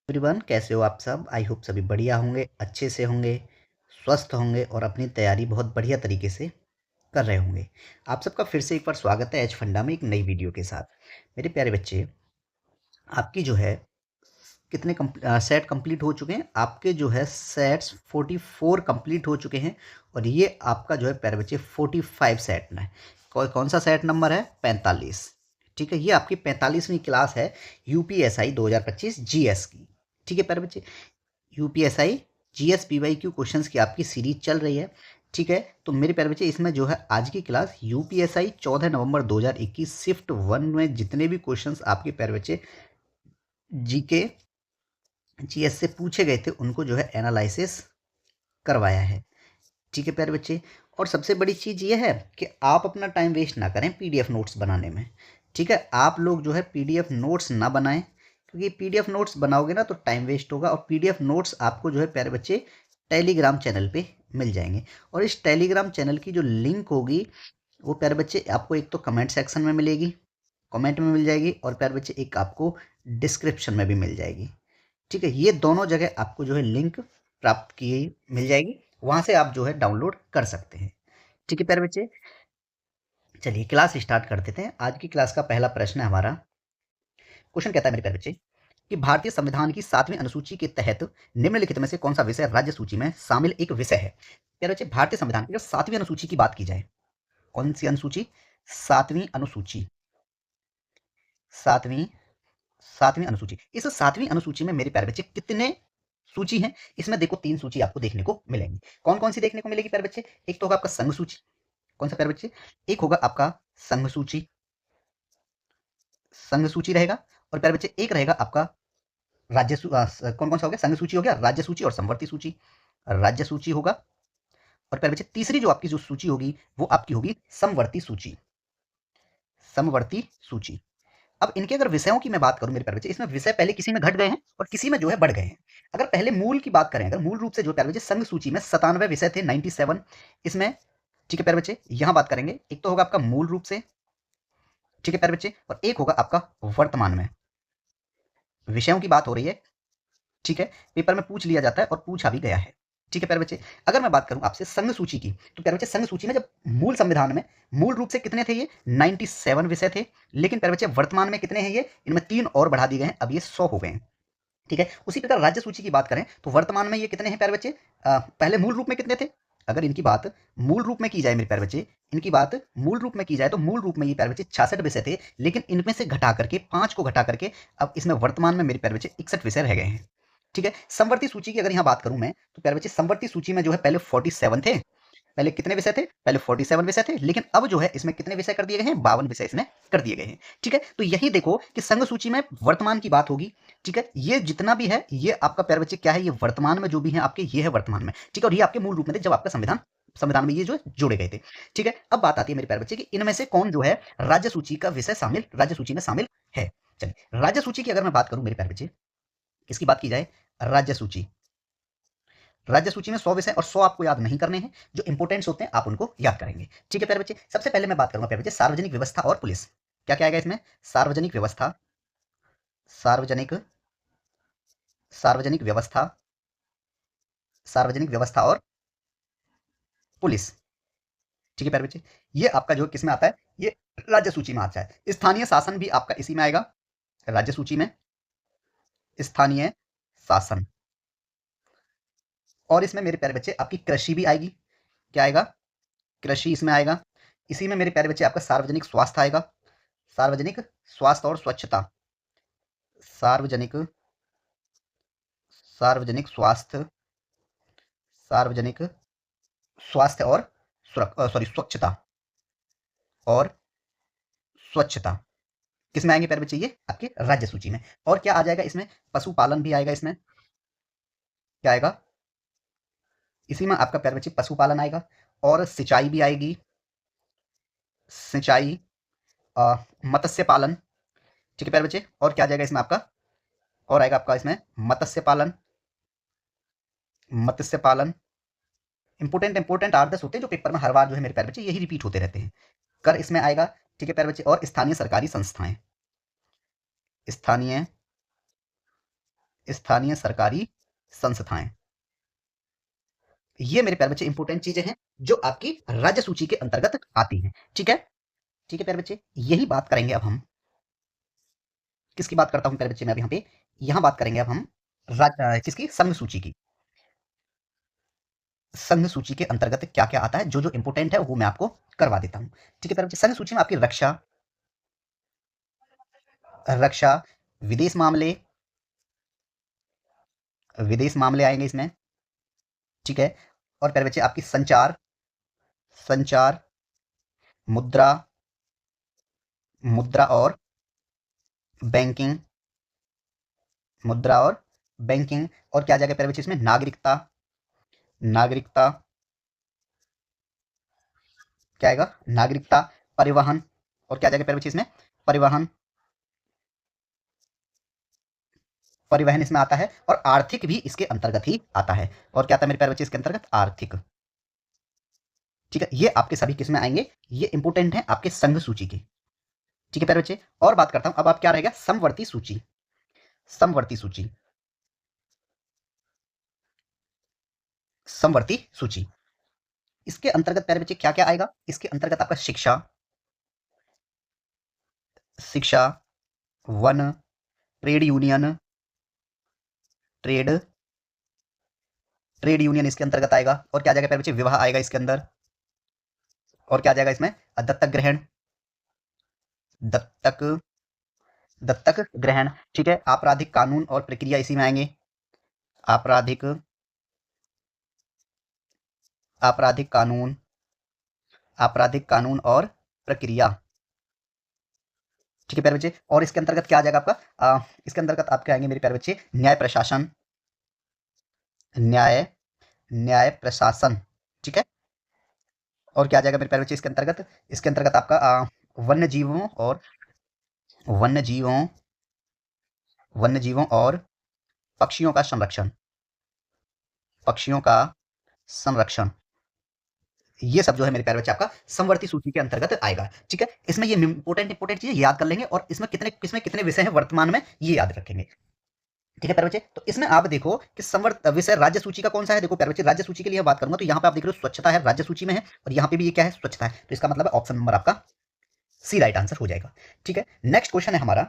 Everyone, कैसे हो आप सब। आई होप सभी बढ़िया होंगे, अच्छे से होंगे, स्वस्थ होंगे और अपनी तैयारी बहुत बढ़िया तरीके से कर रहे होंगे। आप सबका फिर से एक बार स्वागत है एच फंडा में एक नई वीडियो के साथ। मेरे प्यारे बच्चे, आपकी जो है कितने सेट कंप्लीट हो चुके हैं। आपके जो है सेट्स 44 कंप्लीट हो चुके हैं और ये आपका जो है प्यारे बच्चे 45 सेट में कौन सा सेट नंबर है? 45। ठीक है, ये आपकी 45वीं क्लास है यूपीएसआई 2025 जीएस की। ठीक है प्यारे बच्चे, यूपीएसआई जीएस पीवाईक्यू क्वेश्चंस की आपकी सीरीज चल रही है। ठीक है, तो मेरे प्यारे बच्चे, इसमें जो है आज की क्लास यूपीएसआई 14 नवंबर 2021 शिफ्ट 1 में जितने भी क्वेश्चंस आपके प्यारे बच्चे जीके जीएस से पूछे गए थे उनको जो है एनालिसिस करवाया है। ठीक है प्यारे बच्चे, और सबसे बड़ी चीज़ ये है कि आप अपना टाइम वेस्ट ना करें पीडीएफ नोट्स बनाने में। ठीक है, आप लोग जो है पीडीएफ नोट्स ना बनाएं, क्योंकि पीडीएफ नोट्स बनाओगे ना तो टाइम वेस्ट होगा। और पीडीएफ नोट्स आपको जो है प्यारे बच्चे टेलीग्राम चैनल पे मिल जाएंगे, और इस टेलीग्राम चैनल की जो लिंक होगी वो प्यारे बच्चे आपको एक तो कमेंट सेक्शन में मिलेगी, कमेंट में मिल जाएगी, और प्यारे बच्चे एक आपको डिस्क्रिप्शन में भी मिल जाएगी। ठीक है, ये दोनों जगह आपको जो है लिंक प्राप्त की मिल जाएगी, वहां से आप जो है डाउनलोड कर सकते हैं। ठीक है प्यारे बच्चे, चलिए क्लास स्टार्ट कर देते हैं। आज की क्लास का पहला प्रश्न है हमारा। क्वेश्चन कहता है मेरे प्यारे बच्चे कि भारतीय संविधान की 7वीं अनुसूची के तहत निम्नलिखित में से कौन सा विषय राज्य सूची में शामिल एक विषय है? प्यारे बच्चे, भारतीय संविधान की जो 7वीं अनुसूची की बात की जाए, कौन सी अनुसूची? 7वीं अनुसूची। 7वीं 7वीं अनुसूची। इस 7वीं अनुसूची में मेरे प्यारे बच्चे कितने सूची हैं? इसमें देखो 3 सूची आपको देखने को मिलेंगी। कौन कौन सी देखने को मिलेगी प्यारे बच्चे? एक तो होगा आपका संघ सूची। कौन सा प्यारे बच्चे? एक होगा आपका संघ सूची, संघ सूची रहेगा। और प्यारे बच्चे एक रहेगा आपका कौन कौन सा हो गया? संघ सूची हो गया, राज्य सूची और समवर्ती सूची। राज्य सूची होगा। और प्यारे बच्चे तीसरी जो आपकी जो सूची होगी वो आपकी होगी समवर्ती सूची, समवर्ती सूची। अब इनके अगर विषयों की मैं बात करूं मेरे प्यारे बच्चे, इसमें विषय पहले किसी में घट गए हैं और किसी में जो है बढ़ गए हैं। अगर पहले मूल की बात करें, अगर मूल रूप से जो प्यारे बच्चे संघ सूची में 97 विषय थे, 97 इसमें। ठीक है प्यारे बच्चे, यहां बात करेंगे, एक तो होगा आपका मूल रूप से, ठीक है प्यारे बच्चे, और एक होगा आपका वर्तमान में। विषयों की बात हो रही है। ठीक है, पेपर में पूछ लिया जाता है और पूछा भी गया है। ठीक है प्यारे बच्चे, अगर मैं बात करूं आपसे संघ सूची की, तो प्यारे बच्चे संघ सूची में जब मूल संविधान में मूल रूप से कितने थे? ये 97 विषय थे। लेकिन प्यारे बच्चे वर्तमान में कितने हैं? ये इनमें 3 और बढ़ा दिए गए हैं, अब ये 100 हो गए हैं। ठीक है, उसी प्रकार राज्य सूची की बात करें तो वर्तमान में ये कितने हैं प्यारे बच्चे? पहले मूल रूप में कितने थे? अगर इनकी बात मूल रूप में की जाए मेरे प्यारे बच्चे, इनकी बात मूल रूप में की जाए तो मूल रूप में ये प्यारे बच्चे 66 विषय थे। लेकिन इनमें से घटा करके 5 को घटा करके अब इसमें वर्तमान में मेरे प्यारे बच्चे 61 विषय रह गए हैं। ठीक है, समवर्ती सूची की अगर यहाँ बात करूं मैं, तो प्यारे बच्चे समवर्ती सूची में जो है पहले 47 थे। पहले कितने विषय थे? पहले 47 विषय थे, लेकिन अब जो है इसमें कितने विषय कर दिए गए हैं? 52 विषय इसमें कर दिए गए हैं। ठीक है, तो यही देखो कि संघ सूची में वर्तमान की बात होगी। ठीक है, ये जितना भी है ये आपका प्यारे बच्चे क्या है? ये वर्तमान में जो भी है आपके, ये है वर्तमान में। ठीक है, और ये आपके मूल रूप में थे जब आपका संविधान संविधान में ये जो जोड़े गए थे। ठीक है, अब बात आती है मेरे प्यारे बच्चे कि इनमें से कौन जो है राज्य सूची का विषय शामिल, राज्य सूची में शामिल है। चलिए, राज्य सूची की अगर मैं बात करूं मेरे प्यारे बच्चे, किसकी बात की जाए? राज्य सूची। राज्य सूची में 100 विषय, और 100 आपको याद नहीं करने हैं, जो इंपोर्टेंट्स होते हैं आप उनको याद करेंगे। ठीक है प्यारे बच्चे, सबसे पहले मैं बात करूंगा प्यारे बच्चे सार्वजनिक व्यवस्था और पुलिस। क्या क्या आएगा इसमें? सार्वजनिक व्यवस्था, सार्वजनिक सार्वजनिक व्यवस्था, सार्वजनिक व्यवस्था और पुलिस। ठीक है प्यारे बच्चे, ये आपका जो किसमें आता है? ये राज्य सूची में आता है। स्थानीय शासन भी आपका इसी में आएगा, राज्य सूची में, स्थानीय शासन। और इसमें मेरे प्यारे बच्चे आपकी कृषि भी आएगी। क्या आएगा? कृषि इसमें आएगा। इसी में मेरे प्यारे बच्चे आपका सार्वजनिक स्वास्थ्य आएगा, सार्वजनिक स्वास्थ्य और स्वच्छता, सार्वजनिक सार्वजनिक स्वास्थ्य, सार्वजनिक स्वास्थ्य और स्वच्छता और स्वच्छता किसमें आएंगे प्यारे बच्चे? ये आपके राज्य सूची में। और क्या आ जाएगा इसमें? पशुपालन भी आएगा इसमें। क्या आएगा? इसी में आपका प्यारे बच्चे पशुपालन आएगा, और सिंचाई भी आएगी, सिंचाई, मत्स्य पालन। ठीक है प्यारे बच्चे, और क्या आ जाएगा इसमें आपका? और आएगा आपका इसमें मत्स्य पालन, मत्स्य पालन। इंपोर्टेंट इंपोर्टेंट आर्दर्स होते हैं जो पेपर में हर बार जो है मेरे प्यारे बच्चे यही रिपीट होते रहते हैं। कर इसमें आएगा। ठीक है प्यारे बच्चे, और स्थानीय सरकारी संस्थाएं, स्थानीय स्थानीय सरकारी संस्थाएं। ये मेरे प्यारे बच्चे इंपॉर्टेंट चीजें हैं जो आपकी राज्य सूची के अंतर्गत आती हैं। ठीक है, ठीक है प्यारे बच्चे, यही बात करेंगे अब हम। किसकी बात करता हूं प्यारे बच्चे मैं अब यहाँ पे, यहाँ बात करेंगे अब हम किसकी, संघ सूची की। संघ सूची के अंतर्गत क्या क्या आता है, जो जो इंपोर्टेंट है वो मैं आपको करवा देता हूं। ठीक है प्यारे बच्चे, संघ सूची में आपकी रक्षा, रक्षा, विदेश मामले, विदेश मामले आएंगे इसमें। ठीक है, और प्यारे बच्चे आपकी संचार, संचार, मुद्रा, मुद्रा और बैंकिंग, मुद्रा और बैंकिंग, और क्या जाएगा प्यारे बच्चे इसमें, नागरिकता, नागरिकता, क्या आएगा, नागरिकता, परिवहन, और क्या जाएगा प्यारे बच्चे इसमें, परिवहन, परिवहन इसमें आता है, और आर्थिक भी इसके अंतर्गत ही आता है। और क्या आता है मेरे प्यारे बच्चे इसके अंतर्गत, आर्थिक। ठीक है, ये आपके सभी किसमें आएंगे, ये इंपोर्टेंट है आपके संघ सूची के। ठीक है प्यारे बच्चे, और बात करता हूं अब, आप क्या रहेगा, समवर्ती सूची, समवर्ती सूची, समवर्ती सूची। इसके अंतर्गत प्यारे बच्चे क्या क्या आएगा, इसके अंतर्गत आपका शिक्षा, शिक्षा, one, trade union, trade, trade union इसके अंतर्गत आएगा, और क्या जाएगा प्यारे बच्चे, विवाह आएगा इसके अंदर, और क्या जाएगा इसमें, दत्तक ग्रहण, दत्तक, दत्तक ग्रहण। ठीक है, आपराधिक कानून और प्रक्रिया इसी में आएंगे, आपराधिक, आपराधिक कानून, आपराधिक कानून और प्रक्रिया। ठीक है प्यारे बच्चे, और इसके अंतर्गत क्या आ जाएगा आपका, इसके अंतर्गत आपके आएंगे मेरे प्यारे बच्चे, न्याय प्रशासन, न्याय, न्याय प्रशासन। ठीक है, और क्या आ जाएगा मेरे प्यारे बच्चे इसके अंतर्गत, इसके अंतर्गत आपका वन्य जीवों और, वन्य जीवों, वन्य जीवों और पक्षियों का संरक्षण, पक्षियों का संरक्षण। ये सब जो है मेरे प्यारे बच्चे आपका समवर्ती सूची के अंतर्गत आएगा। ठीक है, इसमें ये इंपोर्टेंट इंपोर्टेंट चीजें याद कर लेंगे, और इसमें कितने विषय हैं वर्तमान में, ये याद रखेंगे। ठीक है प्यारे बच्चे, तो इसमें आप देखो कि संवर्त विषय राज्य सूची का कौन सा है। देखो प्यारे बच्चे, राज्य सूची के लिए बात करूंगा तो यहाँ पे आप देख रहे हो स्वच्छता है, राज्य सूची में है, और यहाँ पे भी ये क्या है, स्वच्छता है। तो इसका मतलब है ऑप्शन नंबर आपका सी राइट आंसर हो जाएगा। ठीक है, नेक्स्ट क्वेश्चन है हमारा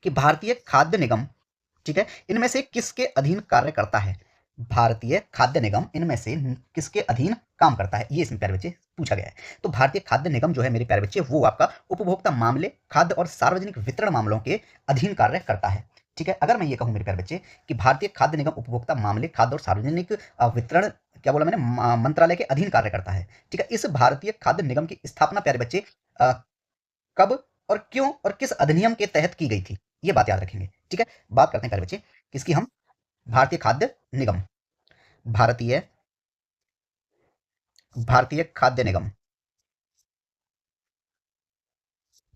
कि भारतीय खाद्य निगम, ठीक है, इनमें से किसके अधीन कार्य करता है। भारतीय खाद्य निगम इनमें से किसके अधीन काम करता है, ये इसमें प्यारे बच्चे पूछा गया है। तो भारतीय खाद्य निगम जो है मेरे प्यारे बच्चे, वो आपका उपभोक्ता मामले, खाद्य और सार्वजनिक वितरण मामलों के अधीन कार्य करता है। ठीक है, अगर मैं ये कहूं मेरे प्यारे बच्चे कि भारतीय खाद्य निगम उपभोक्ता मामले, खाद्य और सार्वजनिक वितरण, क्या बोला मैंने, मंत्रालय के अधीन कार्य करता है। ठीक है, इस भारतीय खाद्य निगम की स्थापना प्यारे बच्चे कब और क्यों और किस अधिनियम के तहत की गई थी, ये बात याद रखेंगे। ठीक है, बात करते हैं प्यारे बच्चे किसकी हम, भारतीय खाद्य निगम, भारतीय, भारतीय खाद्य निगम।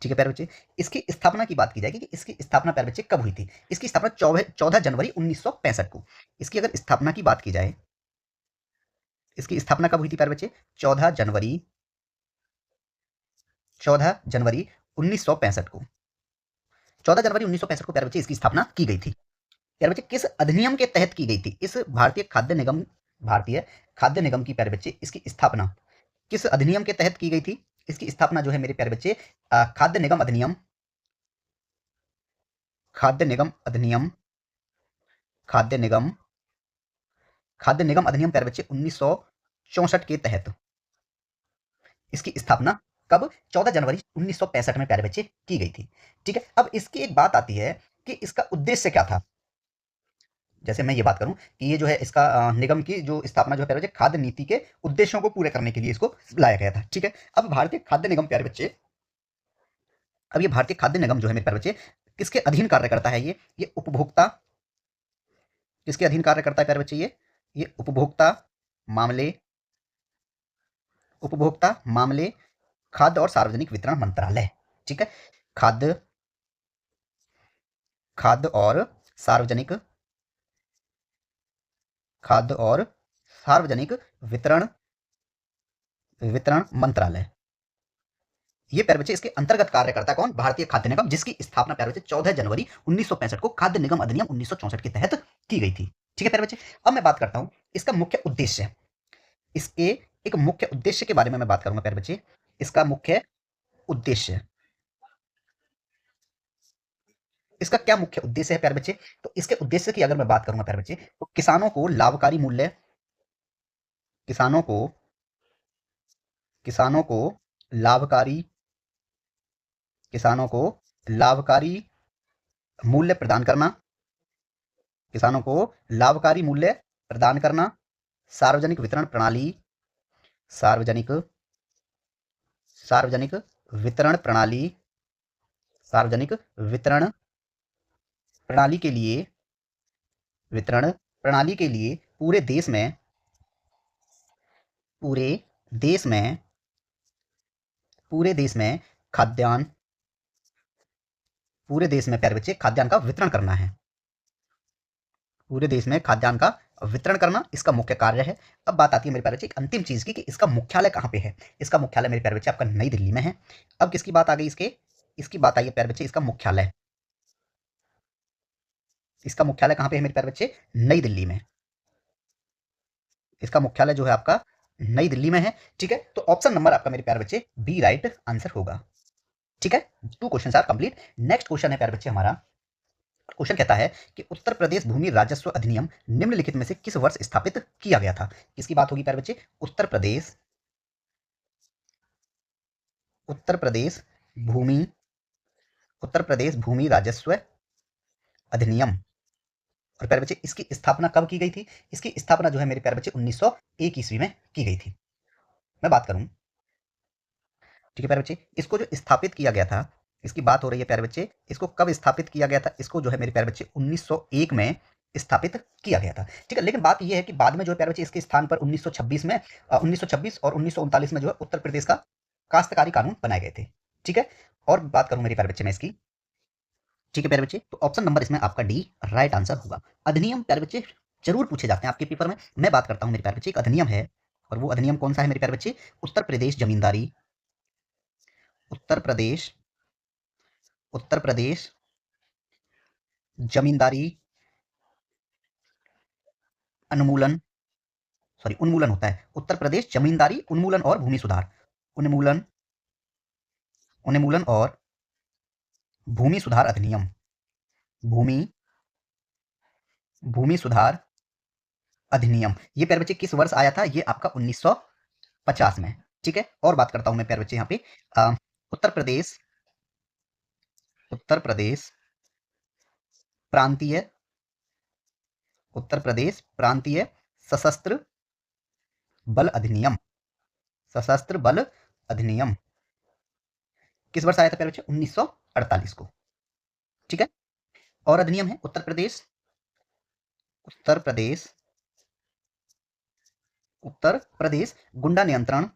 ठीक है प्यारे बच्चे, इसकी स्थापना की बात की जाएगी कि इसकी स्थापना प्यारे बच्चे कब हुई थी। इसकी स्थापना 14 जनवरी 1965 को। इसकी अगर स्थापना की बात की जाए, इसकी स्थापना कब हुई थी प्यारे बच्चे, 14 जनवरी, 14 जनवरी 1965 को, 14 जनवरी 1965 को प्यारे बच्चे इसकी स्थापना की गई थी। प्यारे बच्चे किस अधिनियम के तहत की गई थी, इस भारतीय खाद्य निगम, भारतीय खाद्य निगम की प्यारे बच्चे इसकी स्थापना किस अधिनियम के तहत की गई थी। इसकी स्थापना जो है मेरे प्यारे बच्चे खाद्य निगम अधिनियम, खाद्य निगम अधिनियम, खाद्य निगम, खाद्य निगम अधिनियम प्यारे बच्चे 1964 के तहत इसकी स्थापना कब, 14 जनवरी 1965 में प्यारे बच्चे की गई थी। ठीक है, अब इसकी एक बात आती है कि इसका उद्देश्य क्या था। जैसे मैं ये बात करूं कि ये जो है इसका निगम की जो स्थापना जो है प्यारे बच्चे, खाद्य नीति के उद्देश्यों को पूरे करने के लिए इसको लाया गया था। ठीक है, अब भारतीय खाद्य निगम प्यारे बच्चे, अब ये भारतीय खाद्य निगम जो है मेरे प्यारे बच्चे किसके अधीन कार्य करता है, ये उपभोक्ता, किसके अधीन कार्य करता है प्यारे बच्चे, ये उपभोक्ता मामले, उपभोक्ता मामले, खाद्य और सार्वजनिक वितरण मंत्रालय। ठीक है, खाद्य, खाद्य और सार्वजनिक, खाद्य और सार्वजनिक वितरण, वितरण मंत्रालय। ये प्यारे बच्चे इसके अंतर्गत कार्य करता है कौन? भारतीय खाद्य निगम, जिसकी स्थापना प्यारे बच्चे 14 जनवरी 1965 को खाद्य निगम अधिनियम 1964 के तहत की गई थी। ठीक है प्यारे बच्चे, अब मैं बात करता हूं इसका मुख्य उद्देश्य। इसके एक मुख्य उद्देश्य के बारे में मैं बात करूंगा प्यारे बच्चे। इसका मुख्य उद्देश्य, इसका क्या मुख्य उद्देश्य है प्यारे बच्चे? तो इसके उद्देश्य की अगर मैं बात करूंगा प्यारे बच्चे, तो किसानों को लाभकारी मूल्य, किसानों को किसानों को लाभकारी किसानों को लाभकारी मूल्य प्रदान करना, किसानों को लाभकारी मूल्य प्रदान करना, सार्वजनिक वितरण प्रणाली, सार्वजनिक सार्वजनिक वितरण प्रणाली, सार्वजनिक वितरण प्रणाली के लिए, वितरण प्रणाली के लिए पूरे देश में, पूरे देश में पूरे देश में खाद्यान्न, पूरे देश में प्यारे बच्चे खाद्यान्न का वितरण करना है। पूरे देश में खाद्यान्न का वितरण करना इसका मुख्य कार्य है। अब बात आती है मेरे प्यारे बच्चे एक अंतिम चीज की कि इसका मुख्यालय कहां पे है। इसका मुख्यालय मेरे प्यारे बच्चे आपका नई दिल्ली में है। अब किसकी बात आ गई? इसकी बात आई है प्यारे बच्चे इसका मुख्यालय। इसका मुख्यालय कहां पे है मेरे प्यारे बच्चे? नई दिल्ली में। इसका मुख्यालय जो है आपका नई दिल्ली में है। ठीक है, तो ऑप्शन नंबर आपका मेरे प्यारे बच्चे बी राइट आंसर होगा। ठीक है, 2 question are complete. Next question है प्यारे बच्चे हमारा, क्वेश्चन कहता है कि उत्तर प्रदेश भूमि राजस्व अधिनियम निम्नलिखित में से किस वर्ष स्थापित किया गया था? किसकी बात होगी प्यारे बच्चे? उत्तर प्रदेश भूमि उत्तर प्रदेश भूमि राजस्व अधिनियम। और प्यारे बच्चे इसकी स्थापना कब की गई थी? इसकी स्थापना जो है मेरे प्यारे बच्चे 1901 ईस्वी में की गई थी। मैं बात करूं, ठीक है प्यारे बच्चे, इसको जो स्थापित किया गया था, इसकी बात हो रही है प्यारे बच्चे, इसको कब स्थापित किया गया था? इसको जो है मेरे प्यारे बच्चे 1901 में स्थापित किया गया था। ठीक है, लेकिन बात यह है कि बाद में जो है प्यारे बच्चे इसके स्थान पर 1926 और 1939 में जो है उत्तर प्रदेश का काश्तकारी कानून बनाए गए थे। ठीक है, और बात करूं मेरे प्यारे बच्चे मैं इसकी, ठीक है प्यारे बच्चे, तो ऑप्शन नंबर इसमें आपका डी राइट आंसर होगा। अधिनियम प्यारे बच्चे जरूर पूछे जाते हैं आपके पेपर में। मैं बात करता हूं मेरे प्यारे बच्चे, एक अधिनियम है, और वो अधिनियम कौन सा है मेरे प्यारे बच्चे? उत्तर प्रदेश जमींदारी, उत्तर प्रदेश उत्तर प्रदेश जमींदारी उन्मूलन, सॉरी उन्मूलन होता है, उत्तर प्रदेश जमींदारी उन्मूलन और भूमि सुधार, उन्मूलन उन्मूलन और भूमि सुधार अधिनियम, भूमि भूमि सुधार अधिनियम। ये प्यारे बच्चे किस वर्ष आया था? ये आपका 1950 में। ठीक है, और बात करता हूं मैं प्यारे बच्चे यहाँ पे उत्तर प्रदेश उत्तर प्रदेश प्रांतीय उत्तर प्रदेश प्रांतीय सशस्त्र बल अधिनियम, सशस्त्र बल अधिनियम किस वर्ष आया था प्यारे बच्चे? 1948 को। ठीक है, और अधिनियम है उत्तर प्रदेश उत्तर प्रदेश गुंडा नियंत्रण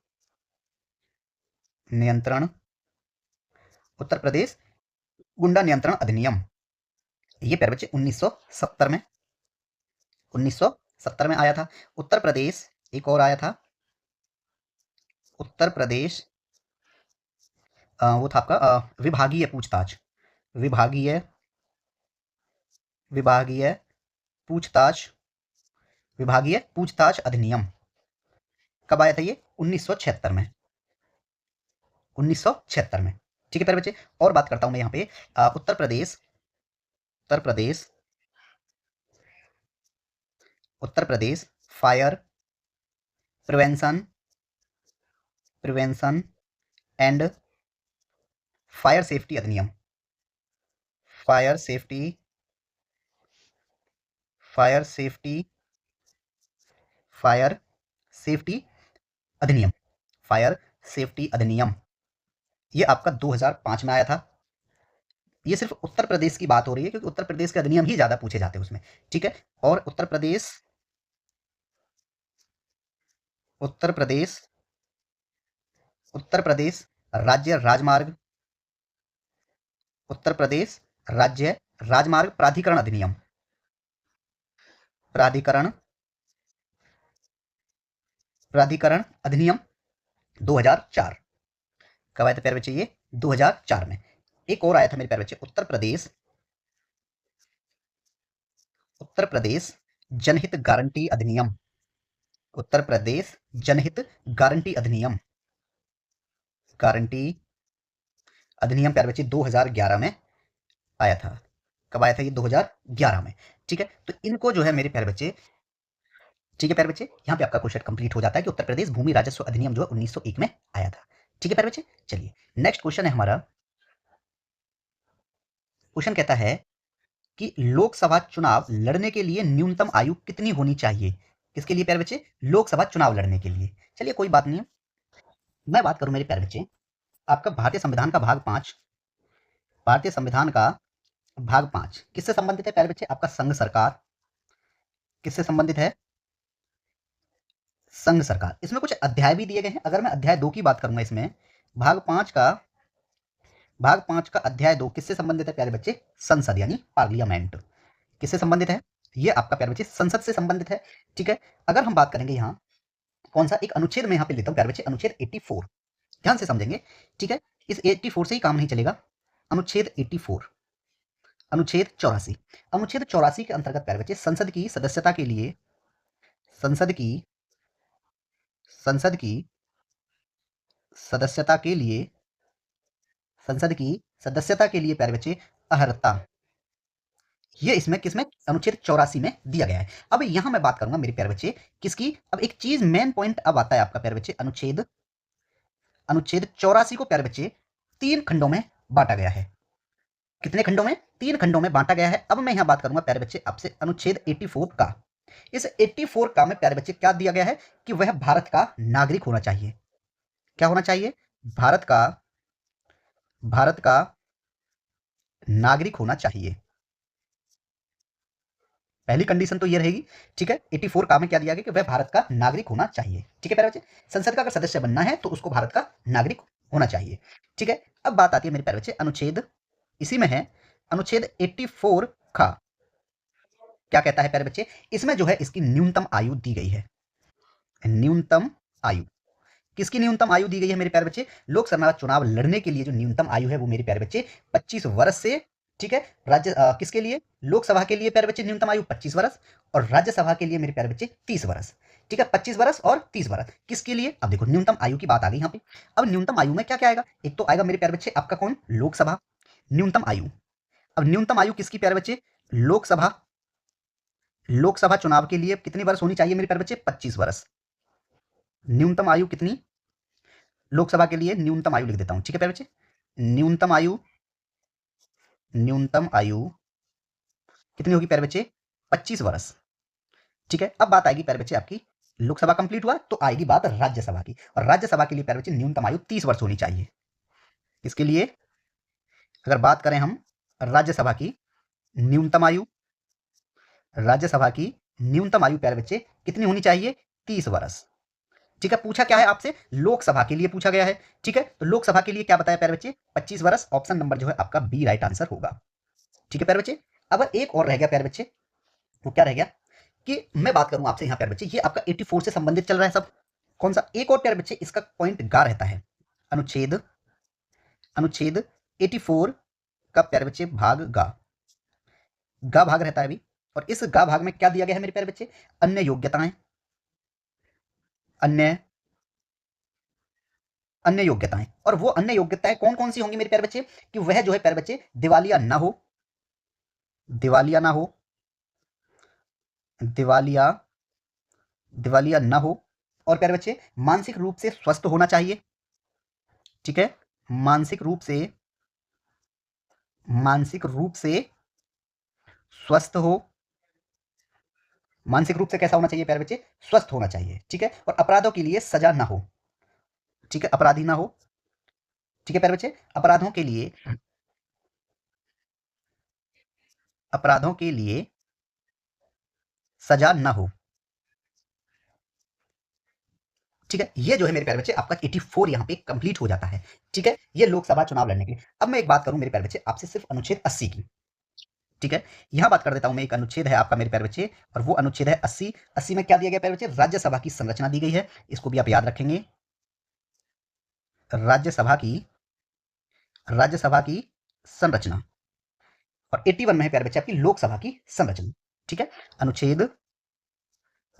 नियंत्रण उत्तर प्रदेश गुंडा नियंत्रण अधिनियम। ये प्यारे बच्चे 1970 में आया था। उत्तर प्रदेश एक और आया था, उत्तर प्रदेश वो था आपका विभागीय पूछताछ, विभागीय विभागीय पूछताछ विभागीय पूछताछ अधिनियम कब आया था? ये 1976 में, 1976 में। ठीक है प्यारे बच्चे, और बात करता हूं मैं यहाँ पे Uttar Pradesh Uttar Pradesh fire prevention prevention and fire safety अधिनियम, fire safety fire safety fire safety अधिनियम, फायर सेफ्टी अधिनियम। ये आपका 2005 में आया था। ये सिर्फ उत्तर प्रदेश की बात हो रही है क्योंकि उत्तर प्रदेश के अधिनियम ही ज्यादा पूछे जाते हैं उसमें। ठीक है, और उत्तर प्रदेश उत्तर प्रदेश उत्तर प्रदेश राज्य राजमार्ग उत्तर प्रदेश राज्य राजमार्ग प्राधिकरण अधिनियम, प्राधिकरण प्राधिकरण अधिनियम 2004, कब आया था प्यारे बच्चे? ये 2004 में। एक और आया था मेरे प्यारे बच्चे, उत्तर प्रदेश जनहित गारंटी अधिनियम। उत्तर प्रदेश जनहित गारंटी अधिनियम, गारंटी अधिनियम प्यारे बच्चे 2011 में आया था। कब आया था ये? 2011 में। ठीक है, तो इनको जो है मेरे प्यारे बच्चे, ठीक है प्यारे बच्चे, यहाँ पे आपका क्वेश्चन कंप्लीट हो जाता है कि उत्तर प्रदेश भूमि राजस्व अधिनियम जो है 1901 में आया था। ठीक है प्यारे बच्चे, चलिए नेक्स्ट क्वेश्चन है हमारा। क्वेश्चन कहता है कि लोकसभा चुनाव लड़ने के लिए न्यूनतम आयु कितनी होनी चाहिए? किसके लिए प्यारे बच्चे? लोकसभा चुनाव लड़ने के लिए। चलिए कोई बात नहीं है, मैं बात करूं मेरे प्यारे बच्चे, आपका भारतीय संविधान का भाग 5, भारतीय संविधान का भाग 5 किससे संबंधित है प्यारे बच्चे? आपका संघ सरकार। किससे संबंधित है? संघ सरकार। इसमें कुछ अध्याय भी दिए गए हैं। अगर मैं अध्याय 2 की बात करूंगा इसमें, भाग 5 का अध्याय 2 किससे संबंधित है प्यारे बच्चे? संसद यानी पार्लियामेंट। किससे संबंधित है? ये आपका प्यारे बच्चे संसद से संबंधित है। ठीक है, अगर हम बात करेंगे यहाँ कौन सा एक अनुच्छेद में यहाँ पे लेता हूँ प्यारे बच्चे, अनुच्छेद 84, ध्यान से समझेंगे। ठीक है, इस 84 से ही काम नहीं चलेगा। अनुच्छेद 84, अनुच्छेद 84, अनुच्छेद 84 के अंतर्गत प्यारे बच्चे संसद की सदस्यता के लिए, संसद की संसद की सदस्यता के लिए, संसद की सदस्यता के लिए प्यारे बच्चे अहर्ता, ये इसमें किसमें? अनुच्छेद 84 में दिया गया है। अब यहां मैं बात करूंगा मेरे प्यारे बच्चे किसकी? अब एक चीज मेन पॉइंट अब आता है आपका प्यारे बच्चे, अनुच्छेद अनुच्छेद 84 को प्यारे बच्चे 3 खंडों में बांटा गया है। कितने खंडों में? 3 खंडों में बांटा गया है। अब मैं यहां बात करूंगा प्यारे बच्चे आपसे अनुच्छेद 84 का। इस 84 का में प्यारे बच्चे क्या दिया गया है कि वह भारत का नागरिक होना चाहिए। क्या होना चाहिए? भारत का नागरिक होना चाहिए। पहली कंडीशन तो ये रहेगी। ठीक है, 84 का में क्या दिया गया कि वह भारत का नागरिक होना चाहिए। ठीक है प्यारे बच्चे, संसद का अगर सदस्य बनना है तो उसको भारत का नागरिक होना चाहिए। ठीक है, अब बात आती है मेरे प्यारे बच्चे अनुच्छेद, इसी में है अनुच्छेद 84 का। क्या कहता है प्यारे बच्चे? इसमें जो है इसकी न्यूनतम आयु दी गई है। न्यूनतम आयु, किसकी न्यूनतम आयु दी गई है मेरे प्यारे बच्चे? लोकसभा चुनाव लड़ने के लिए जो न्यूनतम आयु है वो मेरे प्यारे बच्चे 25 वर्ष से, ठीक है, किसके लिए? लोकसभा के लिए प्यारे बच्चे न्यूनतम आयु 25 वर्ष, और राज्यसभा के लिए मेरे प्यारे बच्चे 30 वर्ष। ठीक है, 25 वर्ष और 30 वर्ष किसके लिए? अब देखो न्यूनतम आयु की बात आ गई यहाँ पे। अब न्यूनतम आयु में क्या क्या आएगा? एक तो आएगा मेरे प्यारे बच्चे आपका कौन? लोकसभा न्यूनतम आयु। अब न्यूनतम आयु किसकी प्यारे बच्चे? लोकसभा। लोकसभा चुनाव के लिए कितने वर्ष होनी चाहिए मेरे प्यारे बच्चे? 25 वर्ष। न्यूनतम आयु कितनी? लोकसभा के लिए न्यूनतम आयु लिख देता हूं। ठीक है प्यारे बच्चे, न्यूनतम आयु, न्यूनतम आयु कितनी होगी प्यारे बच्चे? 25 वर्ष। ठीक है, अब बात आएगी प्यारे बच्चे आपकी, लोकसभा कंप्लीट हुआ तो आएगी बात राज्यसभा की, और राज्यसभा के लिए प्यारे बच्चे न्यूनतम आयु 30 वर्ष होनी चाहिए। इसके लिए अगर बात करें हम राज्यसभा की न्यूनतम आयु, राज्यसभा की न्यूनतम आयु प्यारे बच्चे कितनी होनी चाहिए? 30 वर्ष। ठीक है, पूछा क्या है आपसे? लोकसभा के लिए पूछा गया है। ठीक है, तो लोकसभा के लिए क्या बताया प्यारे बच्चे? 25 वर्ष। ऑप्शन नंबर जो है आपका बी राइट आंसर होगा। ठीक है प्यारे बच्चे, अब एक और रह गया प्यारे बच्चे, वो क्या रह गया कि मैं बात करूं आपसे यहाँ प्यारे बच्चे, ये आपका 84 से संबंधित चल रहा है सब। कौन सा? एक और प्यारे बच्चे इसका पॉइंट गा रहता है, अनुच्छेद अनुच्छेद 84 का प्यारे बच्चे भाग गा भाग रहता है अभी। और इस गा भाग में क्या दिया गया है मेरे प्यारे बच्चे? अन्य योग्यताएं, अन्य अन्य योग्यताएं। और वो अन्य योग्यताएं कौन कौन सी होंगी मेरे प्यारे बच्चे? कि वह जो है प्यारे बच्चे दिवालिया ना हो, दिवालिया ना हो, दिवालिया दिवालिया ना हो, और प्यारे बच्चे मानसिक रूप से स्वस्थ होना चाहिए। ठीक है, मानसिक रूप से, मानसिक रूप से स्वस्थ हो। मानसिक रूप से कैसा होना चाहिए प्यारे बच्चे? स्वस्थ होना चाहिए। ठीक है, और अपराधों के लिए सजा ना हो। ठीक है, अपराधी ना हो। ठीक है प्यारे बच्चे, अपराधों के लिए, अपराधों के लिए सजा ना हो। ठीक है, ये जो है मेरे प्यारे बच्चे आपका 84 यहाँ पे कंप्लीट हो जाता है। ठीक है, ये लोकसभा चुनाव लड़ने के लिए। अब मैं एक बात करूं मेरे प्यारे बच्चे आपसे सिर्फ अनुच्छेद 80 की। ठीक है, यहां बात कर देता हूं मैं, एक अनुच्छेद है आपका मेरे प्यारे बच्चे, और वो अनुच्छेद है 80। 80 में क्या दिया गया प्यारे बच्चे? राज्यसभा की संरचना दी गई है, इसको भी आप याद रखेंगे। राज्यसभा की संरचना, और 81 में है प्यारे बच्चे आपकी लोकसभा की संरचना। ठीक है, अनुच्छेद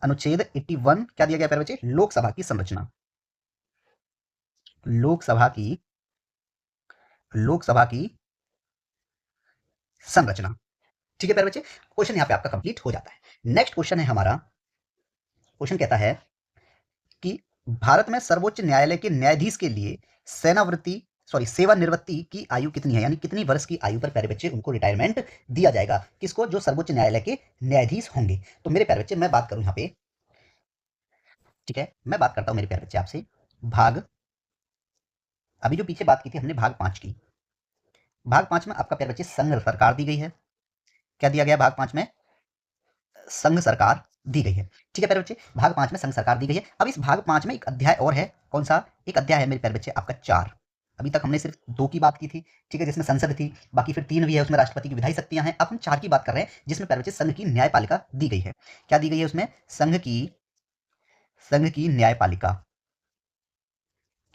अनुच्छेद 81 क्या दिया गया प्यारे बच्चे? लोकसभा की संरचना, लोकसभा की संरचना। ठीक है प्यारे बच्चे, क्वेश्चन यहां पे आपका कंप्लीट हो जाता है। नेक्स्ट क्वेश्चन है हमारा, क्वेश्चन कहता है कि भारत में सर्वोच्च न्यायालय के न्यायाधीश के लिए सेवानिवृत्ति की आयु कितनी है, यानी कितनी वर्ष की आयु पर प्यारे बच्चे उनको रिटायरमेंट दिया जाएगा, किसको? जो सर्वोच्च न्यायालय के न्यायाधीश होंगे। तो मेरे प्यारे बच्चे मैं बात करूं यहाँ पे, ठीक है, मैं बात करता हूं मेरे प्यारे बच्चे आपसे भाग, अभी जो पीछे बात की थी हमने भाग 5 की, भाग 5 में आपका प्यारे बच्चे संघ सरकार दी गई है। क्या दिया गया भाग 5 में? संघ सरकार दी गई है। ठीक है प्यारे बच्चे, भाग 5 में संघ सरकार दी गई है। अब इस भाग 5 में एक अध्याय और है, कौन सा? एक अध्याय है मेरे प्यारे बच्चे आपका 4। अभी तक हमने सिर्फ 2 की बात की थी, ठीक है, जिसमें संसद थी, बाकी फिर 3 भी है, उसमें राष्ट्रपति की विधायी शक्तियां हैं। अब हम 4 की बात कर रहे हैं, जिसमें प्यारे बच्चे संघ की न्यायपालिका दी गई है। क्या दी गई है उसमें? संघ की न्यायपालिका।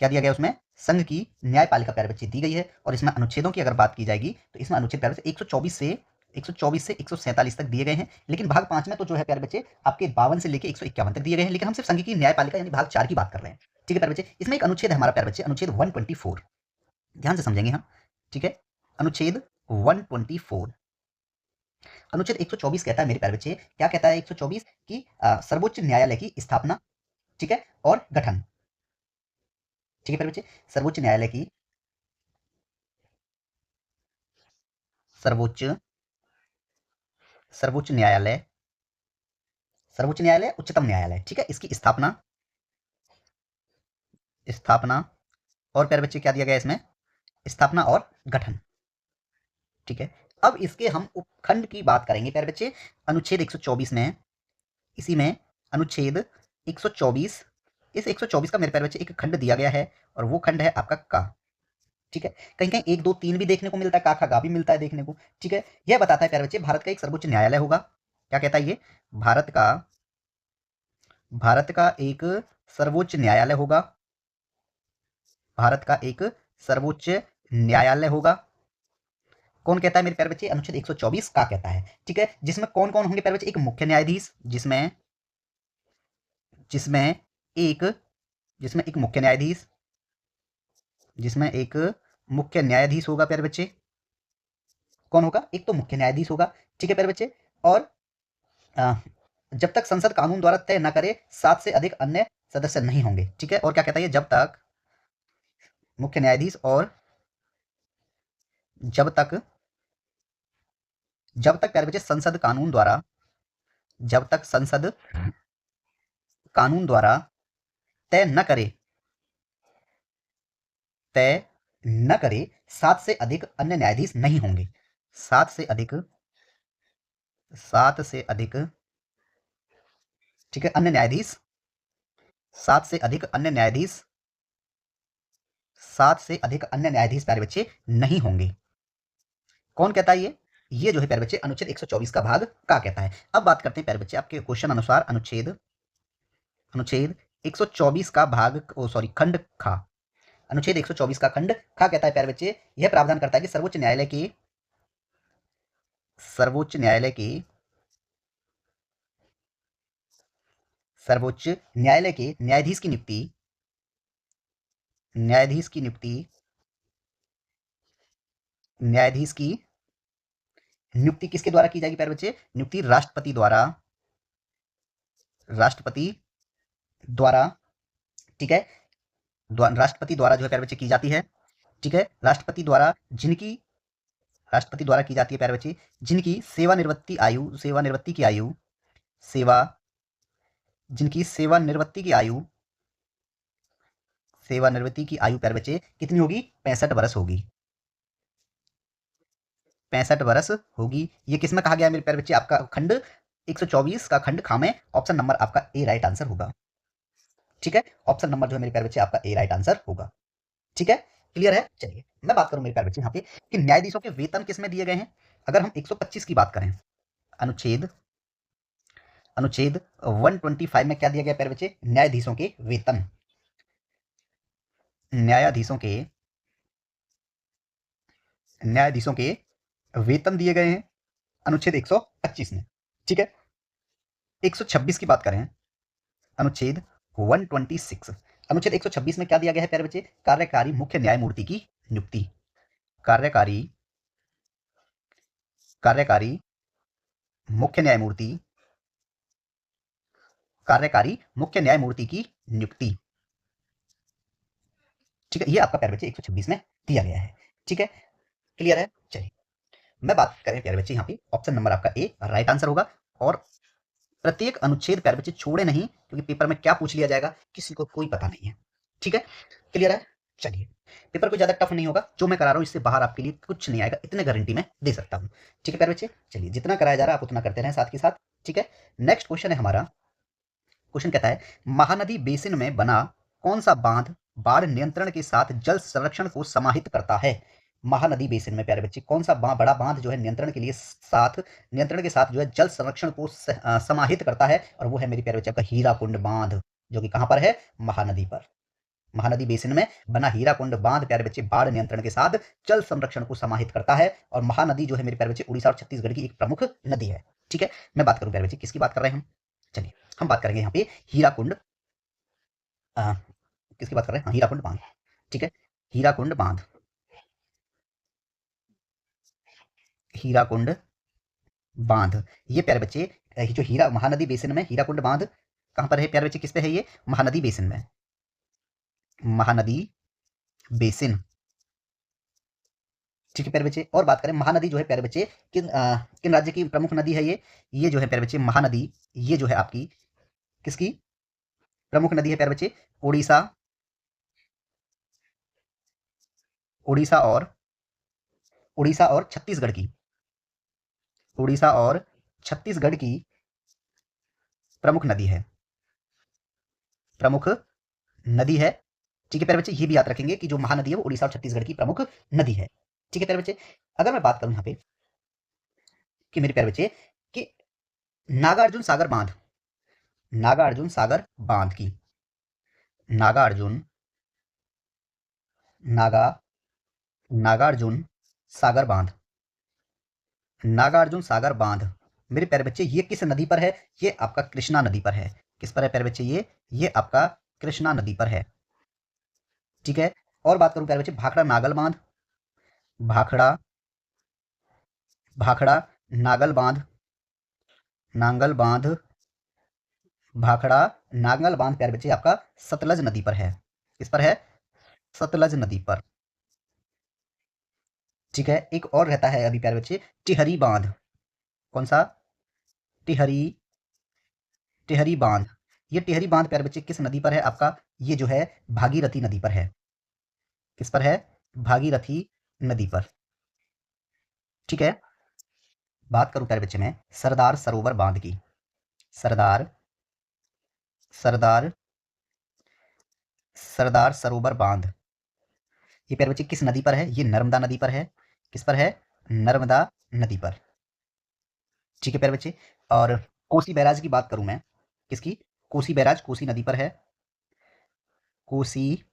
क्या दिया गया उसमें? संघ की न्यायपालिका प्यारे बच्चे दी गई है। और इसमें अनुच्छेदों की अगर बात की जाएगी तो इसमें अनुच्छेद प्यारे बच्चे 124 से 147 तक दिए गए हैं। लेकिन भाग 5 में तो जो है प्यारे बच्चे आपके 52 से लेकर 151 तक दिए गए हैं। लेकिन हम सिर्फ संघ की न्यायपालिका यानी भाग 4 की बात कर रहे हैं। ठीक है प्यारे बच्चे, इसमें एक अनुच्छेद है हमारा प्यारे बच्चे, अनुच्छेद 124, ध्यान से समझेंगे हम। ठीक है, अनुच्छेद 124, अनुच्छेद 124 कहता है मेरे प्यारे बच्चे, क्या कहता है 124? की सर्वोच्च न्यायालय की स्थापना, ठीक है, और गठन। ठीक है प्यारे बच्चे, सर्वोच्च न्यायालय की सर्वोच्च सर्वोच्च न्यायालय उच्चतम न्यायालय, ठीक है, इसकी स्थापना और प्यारे बच्चे क्या दिया गया इसमें? स्थापना और गठन। ठीक है, अब इसके हम उपखंड की बात करेंगे प्यारे बच्चे, अनुच्छेद 124 में, इसी में अनुच्छेद 124, इस 124 का मेरे प्यारे बच्चे एक खंड दिया गया है, और वो खंड है आपका का। ठीक है, कहीं कहीं 1 2 3 भी देखने को मिलता है, का खा गा भी मिलता है देखने को। ठीक है, यह बताता है प्यारे बच्चे भारत का एक सर्वोच्च न्यायालय होगा। क्या कहता है ये? भारत का एक सर्वोच्च न्यायालय होगा, भारत का एक सर्वोच्च न्यायालय होगा। कौन कहता है मेरे प्यारे बच्चे? अनुच्छेद 124 का कहता है। ठीक है, जिसमें कौन कौन होंगे प्यारे बच्चे? एक मुख्य न्यायाधीश, जिसमें जिसमें एक जिसमें एक मुख्य न्यायाधीश जिसमें एक मुख्य न्यायाधीश होगा प्यारे बच्चे। कौन होगा? एक तो मुख्य न्यायाधीश होगा। ठीक है प्यारे बच्चे, और जब तक संसद कानून द्वारा तय न करे 7 से अधिक अन्य सदस्य नहीं होंगे। ठीक है, और क्या कहता है? जब तक मुख्य न्यायाधीश और जब तक प्यारे बच्चे जब तक संसद कानून द्वारा तय न करे 7 से अधिक अन्य न्यायाधीश नहीं होंगे। 7 से अधिक ठीक है अन्य न्यायाधीश 7 से अधिक अन्य न्यायाधीश 7 से अधिक अन्य न्यायाधीश प्यारे बच्चे नहीं होंगे। कौन कहता है ये? ये जो है प्यारे बच्चे अनुच्छेद 124 का भाग का कहता है। अब बात करते हैं प्यारे बच्चे आपके क्वेश्चन अनुसार अनुच्छेद 124 का भाग खंड खा। अनुच्छेद 124 का खंड खा कहता है प्यारे बच्चे, यह प्रावधान करता है कि सर्वोच्च न्यायालय के न्यायाधीश की नियुक्ति किसके द्वारा की जाएगी प्यारे बच्चे? नियुक्ति राष्ट्रपति द्वारा। ठीक है, राष्ट्रपति द्वारा जो है प्यारे बच्चे की जाती है। ठीक है, राष्ट्रपति द्वारा की जाती है प्यारे बच्चे, जिनकी सेवानिवृत्ति की आयु प्यारे बच्चे कितनी होगी? 65 वर्ष होगी। 65 वर्ष होगी। ये किसमें कहा गया मेरे प्यारे बच्चे? आपका खंड 124 का खंड खा में ऑप्शन नंबर आपका ए राइट आंसर होगा। ठीक है, ऑप्शन नंबर जो है मेरे प्यारे बच्चे आपका ए राइट आंसर होगा। ठीक है, क्लियर है? चलिए मैं बात करूं मेरे प्यारे बच्चे यहाँ पे कि न्यायाधीशों के वेतन किसमें दिए गए हैं। अगर हम 125 की बात करें, अनुच्छेद 125 में क्या दिया गया प्यारे बच्चे? न्यायाधीशों के वेतन। न्यायाधीशों के वेतन दिए गए हैं अनुच्छेद 125 में। ठीक है, 126 की बात करें, अनुच्छेद 126, अनुच्छेद 126 में क्या दिया गया है प्यारे बच्चे? कार्यकारी मुख्य न्यायमूर्ति की नियुक्ति। कार्यकारी मुख्य न्यायमूर्ति की नियुक्ति। ठीक है, ये आपका प्यारे बच्चे 126 में दिया गया है। ठीक है, क्लियर है? चलिए मैं बात करें प्यारे बच्चे, यहाँ पे ऑप्शन नंबर आपका ए राइट आंसर होगा। और प्रत्येक अनुच्छेद प्यारे बच्चे छोड़े नहीं, क्योंकि पेपर में क्या पूछ लिया जाएगा किसी को कोई पता नहीं है। ठीक है, क्लियर है? चलिए, पेपर कोई ज्यादा टफ नहीं होगा, जो मैं करा रहा हूँ इससे बाहर आपके लिए कुछ नहीं आएगा, इतने गारंटी मैं दे सकता हूँ। ठीक है प्यारे बच्चे, चलिए जितना कराया जा रहा है आप उतना करते रहें साथ के साथ। ठीक है, नेक्स्ट क्वेश्चन है हमारा। क्वेश्चन कहता है, महानदी बेसिन में बना कौन सा बांध बाढ़ नियंत्रण के साथ जल संरक्षण को समाहित करता है? महानदी बेसिन में प्यारे बच्चे कौन सा बड़ा बांध जो है नियंत्रण के साथ जो है जल संरक्षण को समाहित करता है? और वो है मेरी प्यारे बच्चे आपका हीराकुंड बांध, जो कि कहां पर है? महानदी पर। महानदी बेसिन में बना हीराकुंड बांध प्यारे बच्चे बाढ़ नियंत्रण के साथ जल संरक्षण को समाहित करता है। और महानदी जो है मेरे प्यारे बच्चे उड़ीसा और छत्तीसगढ़ की एक प्रमुख नदी है। ठीक है, मैं बात करूं प्यारे बच्चे किसकी बात कर रहे हैं हम? चलिए हम बात करेंगे यहाँ पे हीराकुंड, किसकी बात कर रहे हैं? हीराकुंड बांध। ठीक है, हीराकुंड बांध, हीराकुंड बांध, ये प्यारे बच्चे जो महानदी बेसिन में हीराकुंड बांध कहां पर है प्यारे बच्चे? किस पे है ये? महानदी बेसिन में, महानदी बेसिन। ठीक है प्यारे बच्चे, और बात करें महानदी जो है प्यारे बच्चे किन राज्य की प्रमुख नदी है? ये जो है प्यारे बच्चे महानदी, ये जो है आपकी किसकी प्रमुख नदी है प्यारे बच्चे? उड़ीसा, उड़ीसा और छत्तीसगढ़ की, उड़ीसा और छत्तीसगढ़ की प्रमुख नदी है, प्रमुख नदी है। ठीक है प्यारे बच्चे, ये भी याद रखेंगे कि जो महानदी है वो उड़ीसा और छत्तीसगढ़ की प्रमुख नदी है। ठीक है प्यारे बच्चे, अगर मैं बात करूं यहाँ पे कि मेरे प्यारे बच्चे कि नागार्जुन सागर बांध, नागार्जुन सागर बांध की, नागार्जुन सागर बांध, नागार्जुन सागर बांध मेरे प्यारे बच्चे ये किस नदी पर है? ये आपका कृष्णा नदी पर है। किस पर है प्यारे बच्चे? ये आपका कृष्णा नदी पर है। ठीक है, और बात करूं प्यारे बच्चे भाखड़ा नागल बांध, भाखड़ा नागल बांध, नांगल बांध, भाखड़ा नांगल बांध प्यारे बच्चे आपका सतलज नदी पर है। किस पर है? सतलज नदी पर। ठीक है, एक और रहता है अभी प्यारे बच्चे टिहरी बांध, कौन सा? टिहरी बांध। ये टिहरी बांध प्यारे बच्चे किस नदी पर है आपका? ये जो है भागीरथी नदी पर है। किस पर है? भागीरथी नदी पर। ठीक है, बात करूं प्यारे बच्चे मैं सरदार सरोवर बांध की, सरदार सरोवर बांध, ये प्यारे बच्चे किस नदी पर है? ये नर्मदा नदी पर है। किस पर है? नर्मदा नदी पर। ठीक है प्यारे बच्चे, और कोसी बैराज की बात करूं मैं, किसकी? कोसी बैराज कोसी नदी पर है। कोसी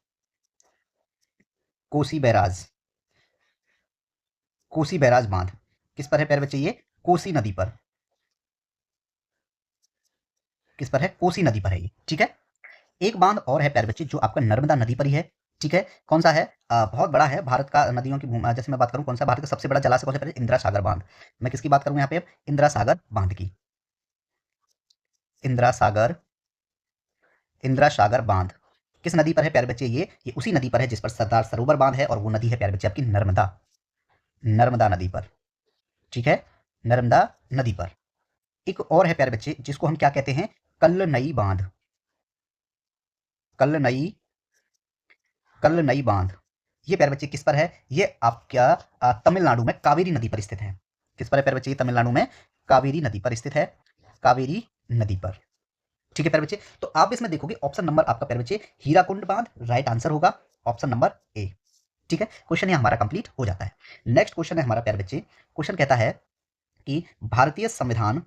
बैराज बांध किस पर है प्यारे बच्चे? ये कोसी नदी पर। किस पर है? कोसी नदी पर है ये। ठीक है, एक बांध और है प्यारे बच्चे जो आपका नर्मदा नदी पर ही है। ठीक है, कौन सा है? बहुत बड़ा है, भारत का नदियों की जैसे मैं बात करूं कौन सा भारत का सबसे बड़ा जलाशय कौन सा? इंदिरा सागर बांध। मैं किसकी बात करूं यहाँ पे? इंदिरा सागर बांध की, इंदिरा सागर बांध किस नदी पर है प्यारे बच्चे? ये उसी नदी पर है जिस पर सरदार सरोवर बांध है, और वो नदी है प्यारे बच्चे आपकी नर्मदा नदी पर। ठीक है, नर्मदा नदी पर। एक और है प्यारे बच्चे जिसको हम क्या कहते हैं? कल्लनई बांध, कल्लनई बांध। ये प्यारे बच्चे किस पर है? ये आपका तमिलनाडु में कावेरी नदी पर स्थित है। किस पर है प्यारे बच्चे? ये तमिलनाडु में कावेरी नदी पर स्थित है, कावेरी नदी पर। ठीक है प्यारे बच्चे, तो आप इसमें देखोगे ऑप्शन नंबर आपका प्यारे बच्चे हीराकुंड बांध राइट आंसर होगा, ऑप्शन नंबर ए। ठीक है, क्वेश्चन ये हमारा कंप्लीट हो जाता है। नेक्स्ट क्वेश्चन है हमारा प्यारे बच्चे, क्वेश्चन कहता है कि भारतीय संविधान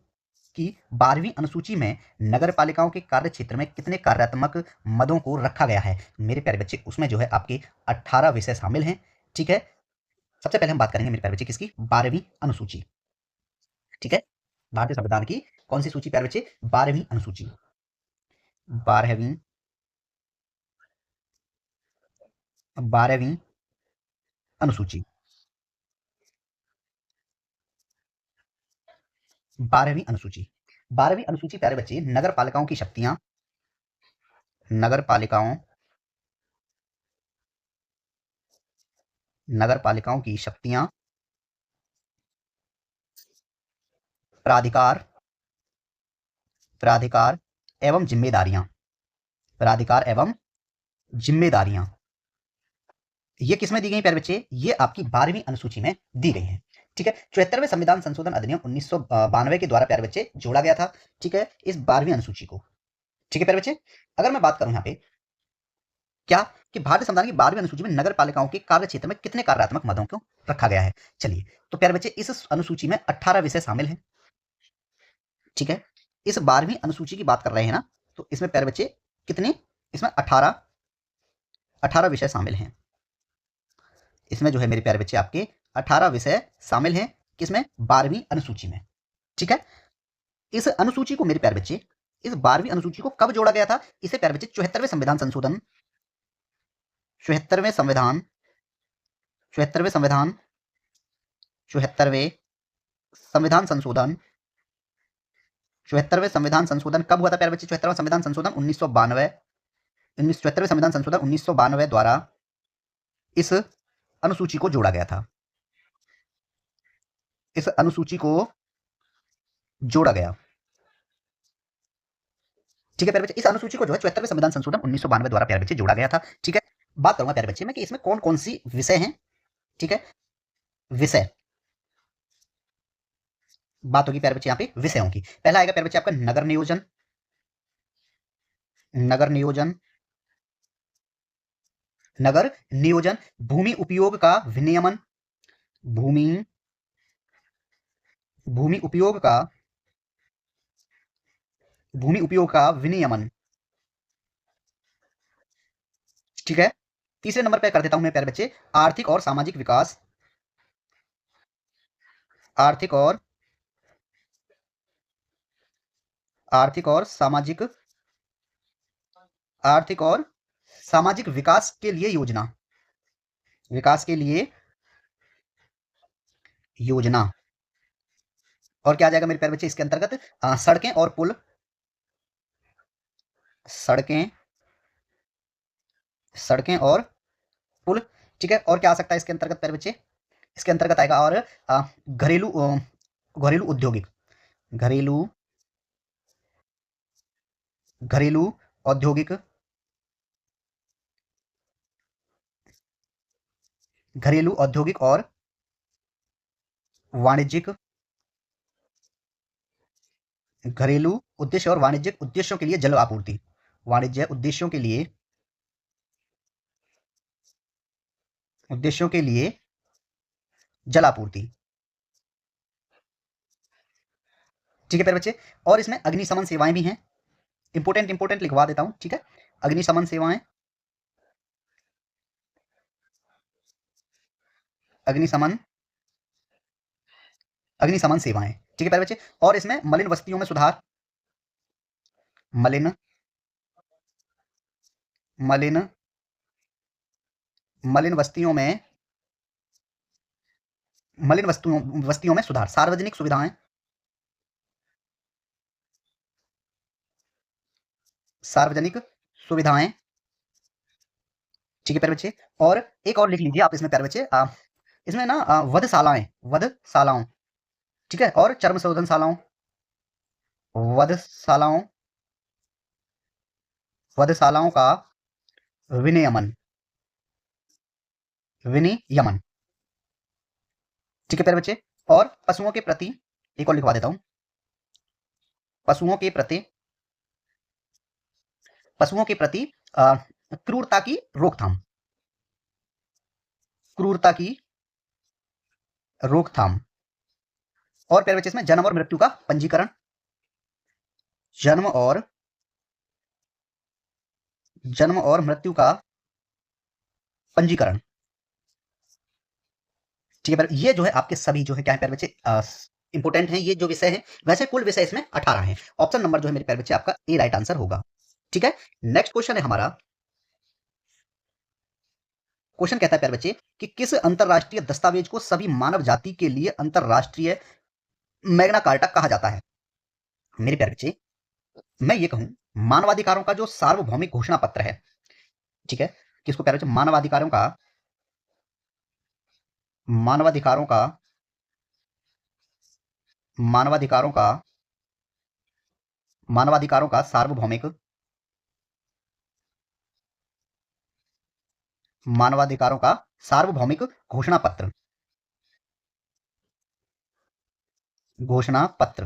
कि 12वीं अनुसूची में नगर पालिकाओं के कार्य क्षेत्र में कितने कार्यात्मक मदों को रखा गया है मेरे प्यारे बच्चे, उसमें जो है आपके 18 विषय शामिल हैं। ठीक है, सबसे पहले हम बात करेंगे मेरे प्यारे बच्चे किसकी, 12वीं अनुसूची। ठीक है, भारतीय संविधान की कौन सी सूची प्यारे बच्चे, 12वीं अनुसूची। 12वीं 12वीं अनुसूची। 12वीं अनुसूची। 12वीं अनुसूची प्यारे बच्चे नगर पालिकाओं की शक्तियां, नगर पालिकाओं नगर पालिकाओं की शक्तियां, प्राधिकार प्राधिकार एवं जिम्मेदारियां, प्राधिकार एवं जिम्मेदारियां, ये किसमें दी गई प्यारे बच्चे, ये आपकी 12वीं अनुसूची में दी गई है। ठीक है, 74वें संविधान संशोधन अधिनियम 1992 के द्वारा प्यारे बच्चे जोड़ा गया था। ठीक है, इस 12वीं अनुसूची को। ठीक है प्यारे बच्चे, अगर मैं बात करूं यहाँ पे क्या कि भारतीय संविधान की 12वीं अनुसूची में नगर पालिकाओं के कार्य क्षेत्र में कितने कार्यात्मक मदों को रखा गया है। चलिए, तो प्यारे बच्चे इस अनुसूची में 18 विषय शामिल हैं। ठीक है, इस 12वीं अनुसूची की बात कर रहे हैं ना, तो इसमें प्यारे बच्चे कितने, इसमें 18 विषय शामिल हैं। इसमें जो है मेरे प्यारे बच्चे आपके 18 विषय शामिल हैं, किसमें, 12वीं अनुसूची में। ठीक है, इस अनुसूची को मेरे प्यारे बच्चे, इस 12वीं अनुसूची को कब जोड़ा गया था, इसे प्यारे बच्चे 74वें संविधान संशोधन 74वें संविधान 74वें संविधान 74वें संविधान संशोधन 74वें संविधान संशोधन कब हुआ था प्यारे बच्चे, 74वां संविधान संशोधन 1992 74वें संविधान संशोधन 1992 द्वारा इस अनुसूची को जोड़ा गया था। इस अनुसूची को जोड़ा गया। ठीक है प्यारे बच्चे, इस अनुसूची को जो है 74वें संविधान संशोधन 1992 द्वारा प्यारे बच्चे जोड़ा गया था। ठीक है, बात करूंगा प्यारे बच्चे में कि इसमें कौन कौन सी विषय हैं। ठीक है, विषय बात होगी प्यारे बच्चे यहाँ पे विषयों की। पहला आएगा प्यारे बच्चे आपका नगर नियोजन, नगर नियोजन, नगर नियोजन, भूमि उपयोग का विनियमन, भूमि भूमि उपयोग का भूमि उपयोग का विनियमन। ठीक है, तीसरे नंबर पे कर देता हूं मैं प्यारे बच्चे, आर्थिक और सामाजिक विकास, आर्थिक और आर्थिक और सामाजिक आर्थिक और सामाजिक विकास के लिए योजना, विकास के लिए योजना। और क्या आ जाएगा मेरे प्यारे बच्चे इसके अंतर्गत, सड़कें और पुल, सड़कें सड़कें और पुल। ठीक है, और क्या आ सकता है इसके अंतर्गत प्यारे बच्चे, इसके अंतर्गत आएगा और घरेलू घरेलू औद्योगिक, घरेलू घरेलू औद्योगिक, घरेलू औद्योगिक और वाणिज्यिक, घरेलू उद्देश्य और वाणिज्यिक उद्देश्यों के लिए जल आपूर्ति, वाणिज्य उद्देश्यों के लिए जल आपूर्ति। ठीक है प्यारे बच्चे, और इसमें अग्निशमन सेवाएं भी हैं, इंपोर्टेंट इंपोर्टेंट लिखवा देता हूं। ठीक है, अग्निशमन सेवाएं, अग्निशमन अग्निशमन सेवाएं। ठीक है प्यारे बच्चे, और इसमें मलिन बस्तियों में सुधार, मलिन मलिन मलिन बस्तियों में मलिन बस्तियों में सुधार, सार्वजनिक सुविधाएं, सार्वजनिक सुविधाएं। ठीक है प्यारे बच्चे, और एक और लिख लीजिए आप इसमें प्यारे बच्चे, इसमें ना वधशालाओं। ठीक है, और चर्म शोधनशालाओं, वधशालाओं वधशालाओं का विनियमन विनियमन। ठीक है प्यारे बच्चे, और पशुओं के प्रति, एक और लिखवा देता हूं, पशुओं के प्रति क्रूरता की रोकथाम, क्रूरता की रोकथाम। और प्यारे बच्चे इसमें जन्म और मृत्यु का पंजीकरण, जन्म और मृत्यु का पंजीकरण। ठीक है, पर ये जो है आपके सभी जो है क्या है प्यारे बच्चे, इंपोर्टेंट हैं ये जो विषय है। वैसे कुल विषय इसमें 18 हैं। ऑप्शन नंबर जो है मेरे प्यारे बच्चे आपका ए राइट आंसर होगा। ठीक है, नेक्स्ट क्वेश्चन है हमारा। क्वेश्चन कहता है प्यारे बच्चे कि किस अंतरराष्ट्रीय दस्तावेज को सभी मानव जाति के लिए अंतरराष्ट्रीय मैग्ना कार्टा कहा जाता है। मेरे प्यारे बच्चे, मैं ये कहूं, मानवाधिकारों का जो सार्वभौमिक घोषणा पत्र है, ठीक है, किसको प्यारे बच्चे, मानवाधिकारों का मानवाधिकारों का मानवाधिकारों का सार्वभौमिक मानवाधिकारों का सार्वभौमिक घोषणा पत्र। घोषणा पत्र,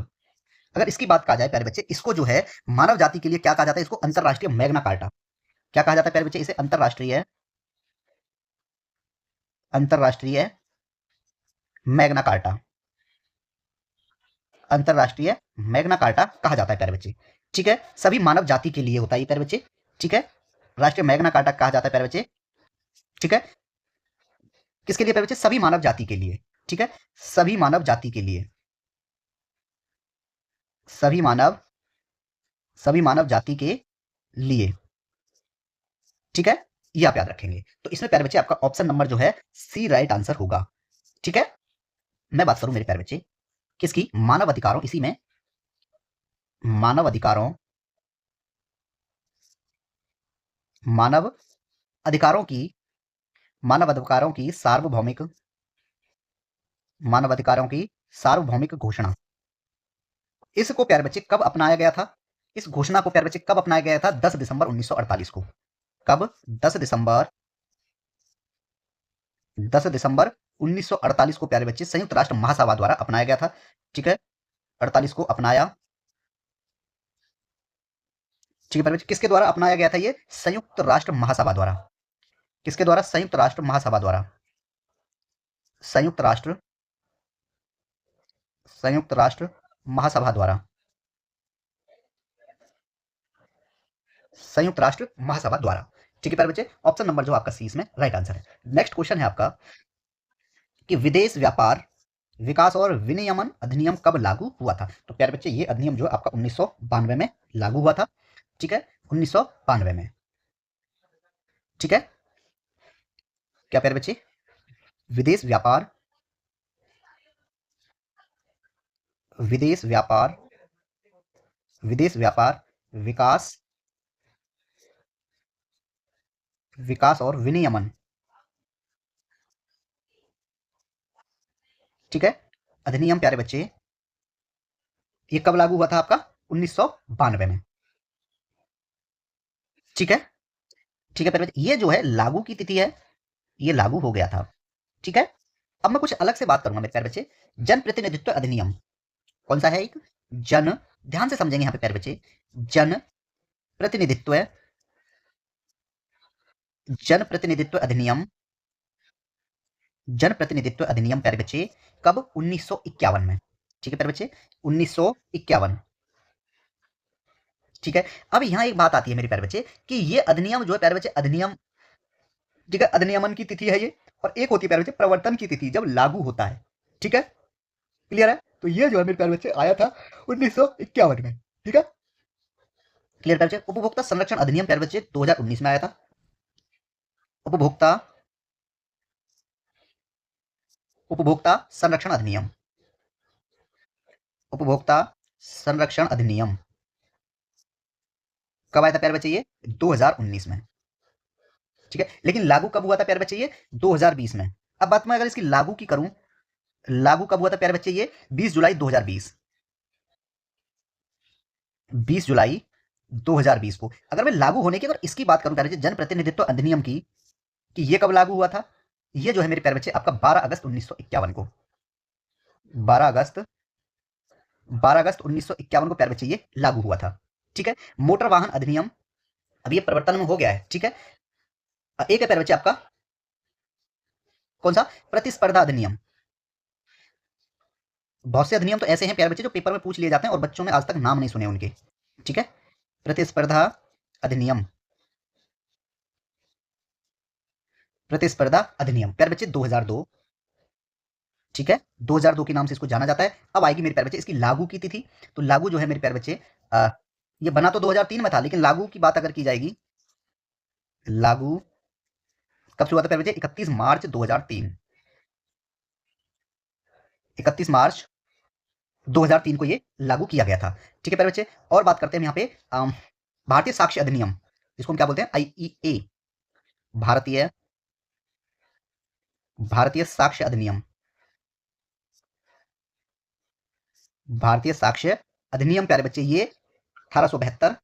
अगर इसकी बात कहा जाए प्यारे बच्चे, इसको जो है मानव जाति के लिए क्या कहा जाता है, इसको अंतरराष्ट्रीय मैग्ना कार्टा। क्या कहा जाता है प्यारे बच्चे इसे, अंतरराष्ट्रीय मैग्ना कार्टा। अंतरराष्ट्रीय मैग्ना कार्टा कहा जाता है प्यारे बच्चे। ठीक है, सभी मानव जाति के लिए होता है ये प्यारे बच्चे। ठीक है, राष्ट्रीय मैग्ना कार्टा कहा जाता है प्यारे बच्चे। ठीक है, किसके लिए प्यारे बच्चे, सभी मानव जाति के लिए। ठीक है, सभी मानव जाति के लिए, सभी मानव जाति के लिए। ठीक है, ये आप याद रखेंगे। तो इसमें प्यारे बच्चे आपका ऑप्शन नंबर जो है सी राइट आंसर होगा। ठीक है, मैं बात करूं मेरे प्यारे बच्चे किसकी, मानव अधिकारों, इसी में मानव अधिकारों मानव अधिकारों की मानव अधिकारों की सार्वभौमिक घोषणा। इसको प्यारे बच्चे कब अपनाया गया था, इस घोषणा को प्यारे बच्चे कब अपनाया गया था, 10 दिसंबर 1948 को। कब, 10 दिसंबर 1948 को प्यारे बच्चे संयुक्त राष्ट्र महासभा द्वारा अपनाया गया था। ठीक है, 48 को अपनाया। ठीक है प्यारे बच्चे, किसके द्वारा अपनाया गया था ये, संयुक्त राष्ट्र महासभा द्वारा। किसके द्वारा, संयुक्त राष्ट्र महासभा द्वारा। संयुक्त राष्ट्र महासभा द्वारा। संयुक्त राष्ट्र महासभा द्वारा। ठीक है प्यारे बच्चे, ऑप्शन नंबर जो आपका सी इसमें राइट आंसर है। नेक्स्ट क्वेश्चन है आपका कि विदेश व्यापार विकास और विनियमन अधिनियम कब लागू हुआ था। तो प्यारे बच्चे ये अधिनियम जो आपका 1992 में लागू हुआ था। ठीक है, 1992 में। ठीक है, क्या प्यारे बच्चे, विदेश व्यापार विदेश व्यापार विदेश व्यापार विकास और विनियमन। ठीक है, अधिनियम प्यारे बच्चे ये कब लागू हुआ था आपका, 1992 में। ठीक है, ठीक है प्यारे बच्चे, ये जो है लागू की तिथि है, ये लागू हो गया था। ठीक है, अब मैं कुछ अलग से बात करूंगा मेरे प्यारे बच्चे, जन प्रतिनिधित्व अधिनियम। कौन सा है, एक जन, ध्यान से समझेंगे यहां पे प्यारे बच्चे, जन प्रतिनिधित्व जन प्रतिनिधित्व अधिनियम प्यारे बच्चे कब, 1951 में। ठीक है प्यारे बच्चे, 1951। ठीक है, अब यहां एक बात आती है मेरे प्यारे बच्चे कि ये अधिनियम जो है प्यारे बच्चे, अधिनियम, ठीक है, अधिनियमन की तिथि है ये, और एक होती है प्यारे बच्चे प्रवर्तन की तिथि, जब लागू होता है। ठीक है, क्लियर है, तो ये जो है मेरे प्यारे बच्चे आया था 1951 में। ठीक है, क्लियर प्यारे बच्चे। उपभोक्ता संरक्षण अधिनियम प्यारे बच्चे 2019 में आया था। उपभोक्ता उपभोक्ता संरक्षण अधिनियम उपभोक्ता संरक्षण अधिनियम कब आया था प्यारे बच्चे, ये 2019 में। ठीक है, लेकिन लागू कब हुआ था प्यारे बच्चे, ये 2020 में। अब बात मैं अगर इसकी लागू की करूं, लागू कब हुआ था प्यारे बच्चे, ये 20 जुलाई 2020। 20 जुलाई 2020 को। अगर मैं लागू होने की, अगर इसकी बात करूं प्यारे बच्चे, जन प्रतिनिधित्व अधिनियम की, कि ये कब लागू हुआ था, ये जो है मेरे प्यारे बच्चे आपका 12 अगस्त 1951 को। 12 अगस्त 1951 को प्यारे बच्चे ये लागू हुआ था। ठीक है, मोटर वाहन अधिनियम, अब ये परिवर्तन में हो गया है। ठीक है, एक है प्यारे बच्चे आपका कौन सा, प्रतिस्पर्धा अधिनियम। बहुत से अधिनियम तो ऐसे हैं प्यारे बच्चे जो पेपर में पूछ लिए जाते हैं और बच्चों ने आज तक नाम नहीं सुने उनके। ठीक है। प्रतिस्पर्धा अधिनियम, प्रतिस्पर्धा अधिनियम प्यारे बच्चे 2002, ठीक है, 2002 के नाम से इसको जाना जाता है। अब आएगी मेरे प्यारे बच्चे इसकी लागू की तिथि। तो लागू जो है मेरे प्यारे बच्चे, ये बना तो 2003 में था, लेकिन लागू की बात अगर की जाएगी, लागू कब से हुआ था प्यारे बच्चे? 31 मार्च 2003, 31 मार्च 2003 को ये लागू किया गया था। ठीक है प्यारे बच्चे, और बात करते हैं यहाँ पे भारतीय साक्ष्य अधिनियम, जिसको हम क्या बोलते हैं? आईईए, भारतीय भारतीय साक्ष्य अधिनियम, भारतीय साक्ष्य अधिनियम प्यारे बच्चे ये 1872,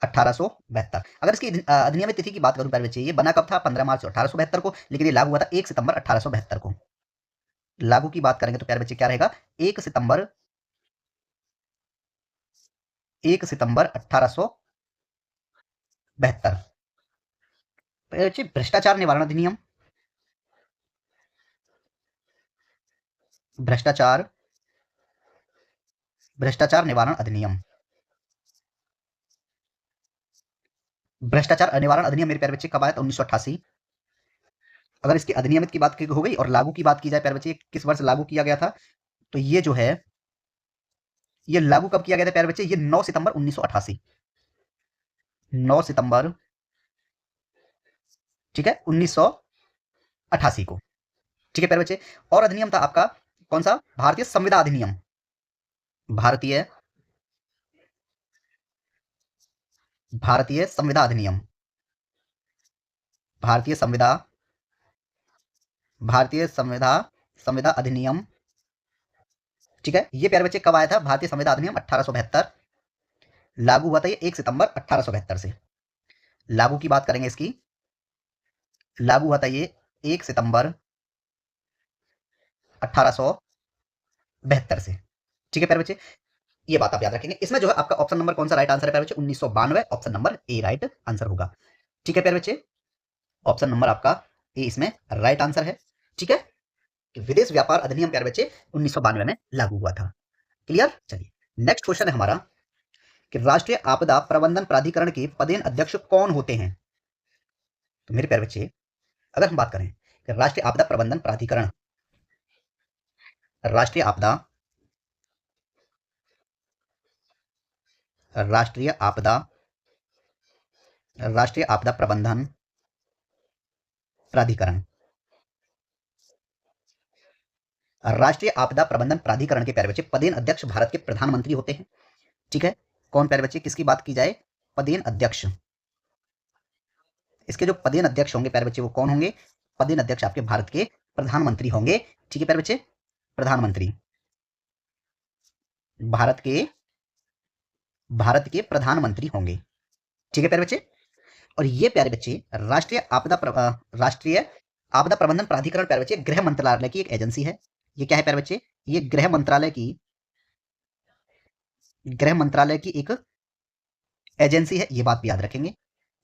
1872। अगर इसकी अधिनियमित तिथि की बात करूं प्यारे बच्चे, ये बना कब था? 15 मार्च 1872 को, लेकिन ये लागू हुआ था 1 सितंबर 1872 को। लागू की बात करेंगे तो प्यारे बच्चे क्या रहेगा? 1 सितंबर, 1 सितंबर 1872। प्यारे बच्चे भ्रष्टाचार निवारण अधिनियम, भ्रष्टाचार भ्रष्टाचार निवारण अधिनियम, भ्रष्टाचार निवारण अधिनियम मेरे प्यारे बच्चे कब आया था? 1988। अगर इसकी अधिनियमित की बात हो गई और लागू की बात की जाए प्यारे बच्चे, किस वर्ष लागू किया गया था? तो ये जो है, ये लागू कब किया गया था प्यारे बच्चे? ये 9 सितंबर 1988, 9 सितंबर, ठीक है, 1988 को। ठीक है प्यारे बच्चे, और अधिनियम था आपका कौन सा? भारतीय संविदा अधिनियम, भारतीय भारतीय संविदा अधिनियम, भारतीय संविदा भारतीय संविदा संविदा अधिनियम। ठीक है, ये प्यारे बच्चे कब आया था? भारतीय संविदा अधिनियम 1872, लागू हुआ था ये 1 सितंबर 1872 से। लागू की बात करेंगे इसकी, लागू हुआ था ये 1 सितंबर 1872 से। ठीक है प्यारे बच्चे, ये बात आप याद रखेंगे। इसमें जो है आपका ऑप्शन नंबर कौन सा राइट आंसर है प्यारे बच्चे? 1992, option number A right answer होगा। ठीक है प्यारे बच्चे, ऑप्शन नंबर आपका ए इसमें राइट आंसर है। ठीक है, कि विदेश व्यापार अधिनियम प्यारे बच्चे 1992 में लागू हुआ था। क्लियर? चलिए नेक्स्ट क्वेश्चन है हमारा कि राष्ट्रीय आपदा प्रबंधन प्राधिकरण के पदेन अध्यक्ष कौन होते हैं? तो मेरे प्यारे बच्चे, अगर हम बात करें कि राष्ट्रीय आपदा प्रबंधन प्राधिकरण, राष्ट्रीय आपदा राष्ट्रीय आपदा राष्ट्रीय आपदा प्रबंधन प्राधिकरण, राष्ट्रीय आपदा प्रबंधन प्राधिकरण के प्यारे बच्चे पदेन अध्यक्ष भारत के प्रधानमंत्री होते हैं। ठीक है, कौन प्यारे बच्चे? किसकी बात की जाए? पदेन अध्यक्ष, इसके जो पदेन अध्यक्ष होंगे प्यारे बच्चे वो कौन होंगे? पदेन अध्यक्ष आपके भारत के प्रधानमंत्री होंगे। ठीक है प्यारे बच्चे, प्रधानमंत्री, भारत के प्रधानमंत्री होंगे। ठीक है प्यारे बच्चे, और ये प्यारे बच्चे राष्ट्रीय आपदा प्रबंधन प्राधिकरण प्यारे बच्चे गृह मंत्रालय की एक एजेंसी है। ये क्या है प्यारे बच्चे? ये गृह मंत्रालय की एक एजेंसी है, ये बात भी याद रखेंगे।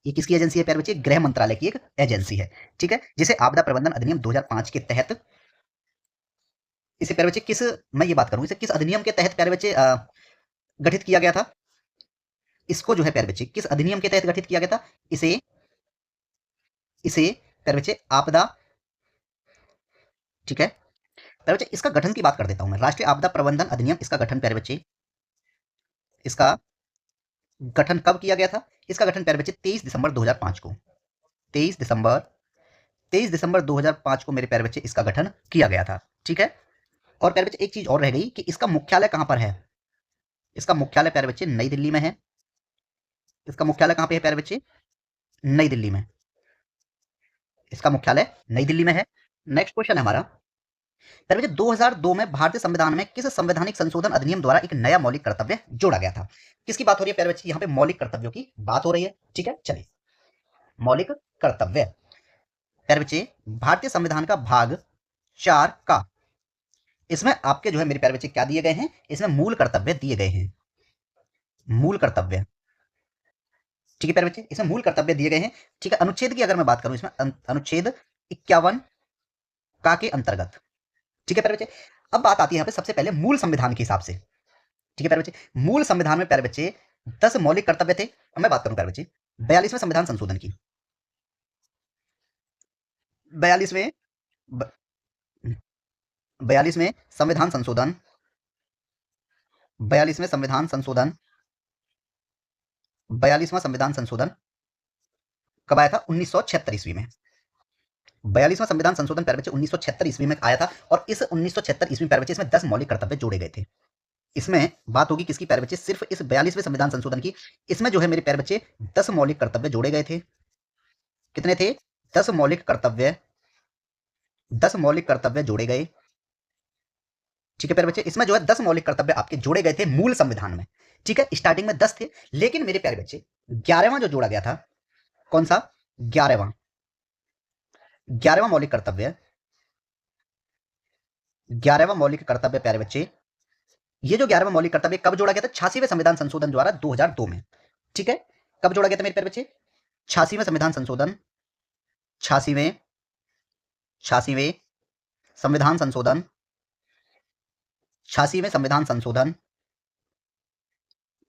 ये किसकी एजेंसी है प्यारे बच्चे? गृह मंत्रालय की एक एजेंसी है। ठीक है, जिसे आपदा प्रबंधन अधिनियम 2005 के तहत, इसे प्यारे बच्चे किस, मैं ये बात करूं, इसे किस अधिनियम के तहत प्यारे बच्चे गठित किया गया था? इसको जो है प्यारे बच्चे किस अधिनियम के तहत गठित किया गया था? इसे इसे प्यारे बच्चे आपदा, ठीक है प्यारे बच्चे, इसका गठन की बात कर देता हूं मैं। राष्ट्रीय आपदा प्रबंधन अधिनियम, इसका गठन प्यारे बच्चे, इसका गठन कब किया गया था? इसका गठन प्यारे बच्चे 23 दिसंबर 2005 को, 23 दिसंबर 2005 को मेरे प्यारे बच्चे इसका गठन किया गया था। ठीक है, और प्यारे बच्चे एक चीज और रह गई कि इसका मुख्यालय कहां पर है? इसका मुख्यालय प्यारे बच्चे नई दिल्ली में है। इसका मुख्यालय कहां पे है प्यारे बच्चे? नई दिल्ली में। इसका मुख्यालय नई दिल्ली में है। नेक्स्ट क्वेश्चन है हमारा, प्यारे बच्चे 2002 में भारतीय संविधान में किस संवैधानिक संशोधन अधिनियम द्वारा एक नया मौलिक कर्तव्य जोड़ा गया था? किसकी बात हो रही है प्यारे बच्चे? यहाँ पे मौलिक कर्तव्यों की बात हो रही है। ठीक है, चलिए मौलिक कर्तव्य प्यारे बच्चे, भारतीय संविधान का भाग 4 का, इसमें आपके जो है मेरे प्यारे बच्चे क्या दिए गए हैं? इसमें मूल कर्तव्य दिए गए हैं, मूल कर्तव्य। ठीक है प्यारे बच्चे, इसमें मूल कर्तव्य दिए गए हैं। ठीक है, अनुच्छेद की अगर मैं बात करूं, इसमें अनुच्छेद 51 का के अंतर्गत। ठीक है प्यारे बच्चे, अब बात आती है यहाँ पे सबसे पहले मूल संविधान के हिसाब से। ठीक है प्यारे बच्चे, मूल संविधान में प्यारे बच्चे 10 मौलिक कर्तव्य थे। अब मैं बात करूं प्यारे बच्चे 42वें संविधान संशोधन की। 42वें 42वें संविधान संशोधन 42वें संविधान संशोधन 42वां संविधान संशोधन कब आया था? 1976 ईस्वी में। 42वां संविधान संशोधन प्यारे बच्चे 1976 ईस्वी में आया था और इस 1976 ईस्वी प्यारे बच्चे इसमें 10 मौलिक कर्तव्य जोड़े गए थे। इसमें बात होगी किसकी प्यारे बच्चे? सिर्फ इस 42वें संविधान संशोधन की। इसमें जो है मेरे प्यारे बच्चे 10 मौलिक कर्तव्य जोड़े गए थे। कितने थे? 10 मौलिक कर्तव्य, 10 मौलिक कर्तव्य जोड़े गए। ठीक है प्यारे बच्चे, इसमें जो है 10 मौलिक कर्तव्य आपके जोड़े गए थे मूल संविधान में। ठीक है, स्टार्टिंग में 10 थे, लेकिन मेरे प्यारे बच्चे 11वां जो जोड़ा गया था, कौन सा? 11वां 11वां मौलिक कर्तव्य, 11वां मौलिक कर्तव्य प्यारे बच्चे, ये जो 11वां मौलिक कर्तव्य कब जोड़ा गया था? 86वें संविधान संशोधन द्वारा 2002 में। ठीक है, कब जोड़ा गया था मेरे प्यारे बच्चे? 86वें संविधान संशोधन, 86वें 86वें संविधान संशोधन, 86वें संविधान संशोधन,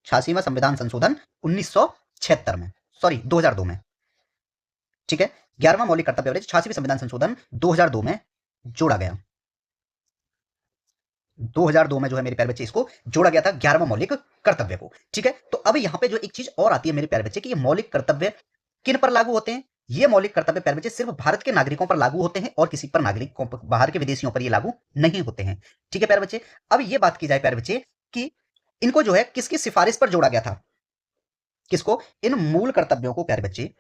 86वां संविधान संशोधन 1976 में, सॉरी 2002 में। ठीक है, 11वां मौलिक कर्तव्य 86वें संविधान संशोधन 2002 में जोड़ा गया। 2002 में जो है मेरे प्यारे बच्चे इसको जोड़ा गया था 11वां मौलिक कर्तव्य को। ठीक है, तो अब यहां पे जो एक चीज और आती है मेरे प्यारे बच्चे कि ये मौलिक कर्तव्य किन पर लागू होते हैं? ये मौलिक कर्तव्य प्यारे बच्चे सिर्फ भारत के नागरिकों पर लागू होते हैं और किसी पर नागरिकों पर, बाहर के विदेशियों पर ये लागू नहीं होते हैं। ठीक है प्यारे बच्चे, अब ये बात की जाए प्यारे बच्चे कि इनको जो है किसकी सिफारिश पर जोड़ा गया था? किसको? इन मूल कर्तव्यों को प्यारे बच्चे,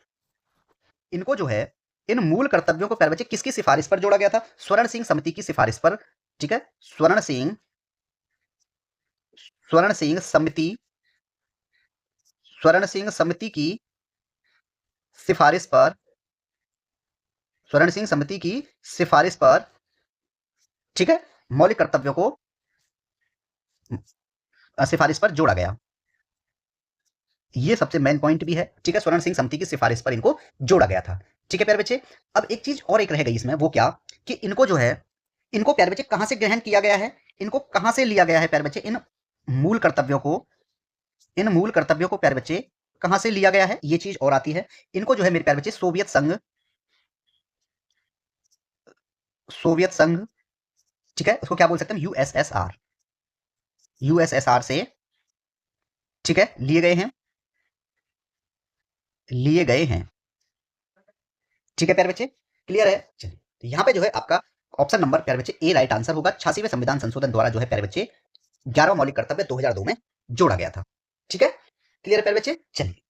इनको जो है इन मूल कर्तव्यों को प्यारे बच्चे किसकी सिफारिश पर जोड़ा गया था? स्वर्ण सिंह समिति की सिफारिश पर। ठीक है, स्वर्ण सिंह समिति, स्वर्ण सिंह समिति की सिफारिश पर, स्वर्ण सिंह समिति की सिफारिश पर, ठीक है, मौलिक कर्तव्यों को सिफारिश पर जोड़ा गया। ये सबसे मेन पॉइंट भी है। ठीक है, स्वर्ण सिंह समिति की सिफारिश पर इनको जोड़ा गया था। ठीक है प्यारे बच्चे, अब एक चीज और एक रह गई इसमें, वो क्या कि इनको जो है, इनको प्यारे बच्चे कहां से ग्रहण किया गया है? इनको कहां से लिया गया है प्यारे बच्चे? इन मूल कर्तव्यों को, इन मूल कर्तव्यों को प्यारे बच्चे कहां से लिया गया है? ये चीज और आती है। इनको जो है मेरे प्यारे बच्चे सोवियत संघ, सोवियत संघ, ठीक है, उसको क्या बोल सकते हैं? यूएसएसआर, यूएसएसआर से, ठीक है, लिए गए हैं, लिए गए हैं। ठीक है प्यारे बच्चे, क्लियर है? चलिए, तो यहां पे जो है आपका ऑप्शन नंबर प्यारे बच्चे ए राइट आंसर होगा। 86वें संविधान संशोधन द्वारा जो है प्यारे बच्चे 11वां मौलिक कर्तव्य 2002 में जोड़ा गया था। ठीक है, क्लियर है प्यारे बच्चे? चलिए,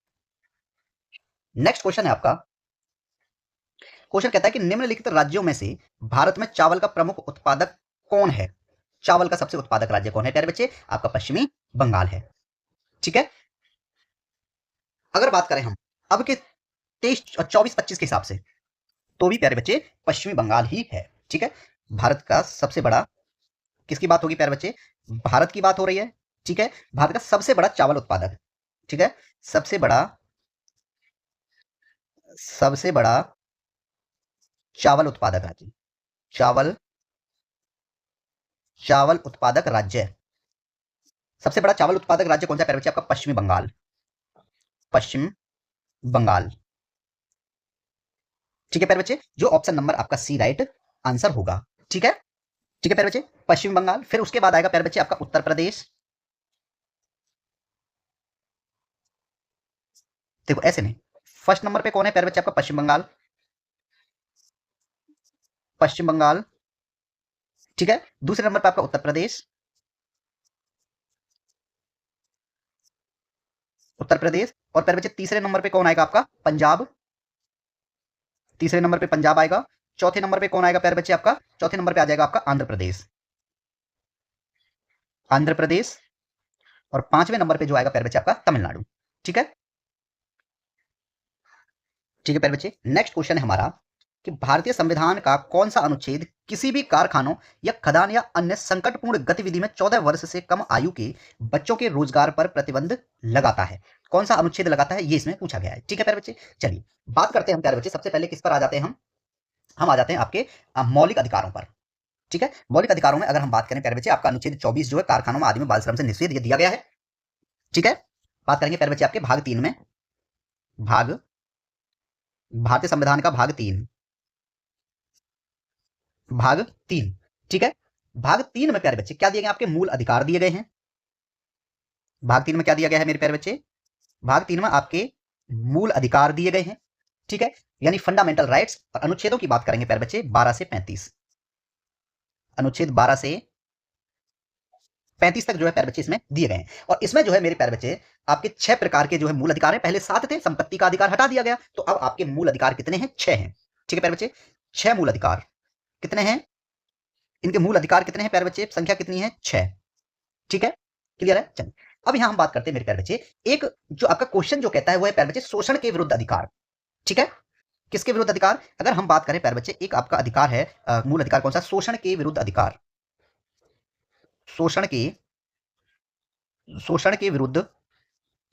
नेक्स्ट क्वेश्चन है आपका। क्वेश्चन कहता है कि निम्नलिखित राज्यों में से भारत में चावल का प्रमुख उत्पादक कौन है? चावल का सबसे उत्पादक राज्य कौन है प्यारे बच्चे? आपका पश्चिमी बंगाल है। ठीक है, अगर बात करें हम अब के 23 और 24-25 के हिसाब से, तो भी प्यारे बच्चे पश्चिमी बंगाल ही है। ठीक है, भारत का सबसे बड़ा, किसकी बात होगी प्यारे बच्चे? भारत की बात हो रही है। ठीक है, भारत का सबसे बड़ा चावल उत्पादक, ठीक है, सबसे बड़ा, सबसे बड़ा चावल उत्पादक राज्य, चावल, चावल उत्पादक राज्य, सबसे बड़ा चावल उत्पादक राज्य कौन सा प्यारे बच्चे? आपका पश्चिमी बंगाल, पश्चिम बंगाल। ठीक है प्यारे बच्चे, जो ऑप्शन नंबर आपका सी राइट आंसर होगा। ठीक है, ठीक है प्यारे बच्चे, पश्चिम बंगाल। फिर उसके बाद आएगा प्यारे बच्चे आपका उत्तर प्रदेश। देखो ऐसे नहीं, फर्स्ट नंबर पे कौन है प्यारे बच्चे? आपका पश्चिम बंगाल, पश्चिम बंगाल। ठीक है, दूसरे नंबर पे आपका उत्तर प्रदेश, उत्तर प्रदेश। और प्यारे बच्चे तीसरे नंबर पे कौन आएगा? आपका पंजाब, तीसरे नंबर पे पंजाब आएगा। चौथे नंबर पे कौन आएगा प्यारे बच्चे? आपका चौथे नंबर पे आ जाएगा आपका आंध्र प्रदेश, आंध्र प्रदेश। और पांचवें नंबर पे जो आएगा प्यारे बच्चे आपका तमिलनाडु। ठीक है, ठीक है प्यारे बच्चे, नेक्स्ट क्वेश्चन है हमारा कि भारतीय संविधान का कौन सा अनुच्छेद किसी भी कारखानों या खदान या अन्य संकटपूर्ण गतिविधि में 14 वर्ष से कम आयु के बच्चों के रोजगार पर प्रतिबंध लगाता है? कौन सा अनुच्छेद लगाता है, ये इसमें पूछा गया है। ठीक है प्यारे बच्चे, चलिए बात करते हैं हम प्यारे बच्चे, सबसे पहले किस पर आ जाते हैं हम आ जाते हैं आपके मौलिक अधिकारों पर। ठीक है। मौलिक अधिकारों में अगर हम बात करें प्यारे बच्चे, आपका अनुच्छेद 24 जो है कारखानों में आदि में बाल श्रम से निषेध ये दिया गया है। ठीक है। बात करेंगे प्यारे बच्चे आपके भाग 3 में, भाग भारतीय संविधान का भाग 3, भाग 3। ठीक है। भाग 3 में प्यारे बच्चे क्या दिए गए, आपके मूल अधिकार दिए गए हैं। भाग 3 में क्या दिया गया है मेरे प्यारे बच्चे, भाग 3 में आपके मूल अधिकार दिए गए हैं। ठीक है, यानी फंडामेंटल राइट्स। और अनुच्छेदों की बात करेंगे प्यारे बच्चे 12 से 35, अनुच्छेद 12 से 35 तक जो है प्यारे बच्चे इसमें दिए गए हैं। और इसमें जो है मेरे प्यारे बच्चे आपके 6 प्रकार के जो है मूल अधिकार हैं। पहले 7 थे, संपत्ति का अधिकार हटा दिया गया, तो अब आपके मूल अधिकार कितने हैं, 6 हैं। ठीक है प्यारे बच्चे, 6 मूल अधिकार कितने हैं, इनके मूल अधिकार कितने हैं प्यारे बच्चे, संख्या कितनी है, 6। ठीक है, क्लियर है। चलिए अब यहां हम बात करते हैं मेरे प्यारे बच्चे, एक जो आपका क्वेश्चन जो कहता है वो है प्यारे बच्चे शोषण के विरुद्ध अधिकार। ठीक है, किसके विरुद्ध अधिकार, अगर हम बात करें प्यारे बच्चे, एक आपका अधिकार है मूल अधिकार कौन सा, शोषण के विरुद्ध अधिकार। शोषण के, शोषण के विरुद्ध,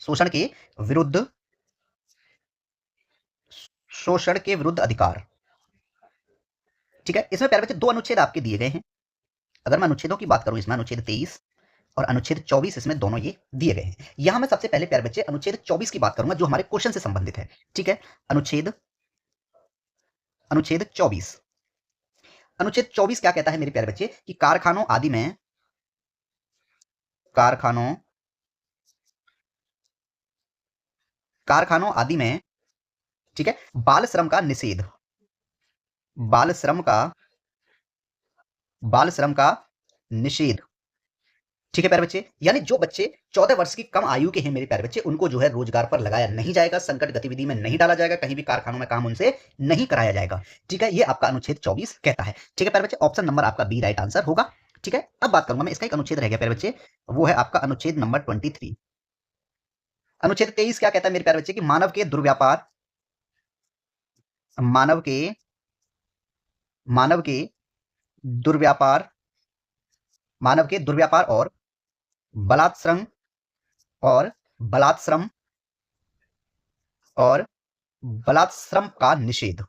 शोषण के विरुद्ध, शोषण के विरुद्ध अधिकार। ठीक है, इसमें प्यारे बच्चे 2 अनुच्छेद आपके दिए गए हैं। अगर मैं अनुच्छेदों की बात करूं, इसमें अनुच्छेद 23 और अनुच्छेद 24, इसमें दोनों ये दिए गए हैं। यहां मैं सबसे पहले प्यारे बच्चे अनुच्छेद 24 की बात करूंगा जो हमारे क्वेश्चन से संबंधित है। ठीक है, अनुच्छेद, अनुच्छेद 24, अनुच्छेद 24 क्या कहता है मेरे प्यारे बच्चे कि कारखानों आदि में, कारखानों, कारखानों आदि में, ठीक है, बाल श्रम का निषेध, बाल श्रम का, बाल श्रम का निषेध। ठीक है प्यारे बच्चे, यानी जो बच्चे 14 वर्ष की कम आयु के हैं मेरे प्यारे बच्चे, उनको जो है रोजगार पर लगाया नहीं जाएगा, संकट गतिविधि में नहीं डाला जाएगा, कहीं भी कारखानों में काम उनसे नहीं कराया जाएगा। ठीक है, ये आपका अनुच्छेद 24 कहता है। ठीक है प्यारे बच्चे, ऑप्शन नंबर आपका बी राइट आंसर होगा। ठीक है, अब बात करूंगा मैं, इसका एक अनुच्छेद रह गया प्यारे बच्चे, वो है आपका अनुच्छेद नंबर 23। अनुच्छेद 23 क्या कहता है मेरे प्यारे बच्चे कि मानव के दुर्व्यापार, मानव के, मानव के दुर्व्यापार, मानव के दुर्व्यापार और बलात्श्रम, और बलात्श्रम, और बलात्श्रम का निषेध।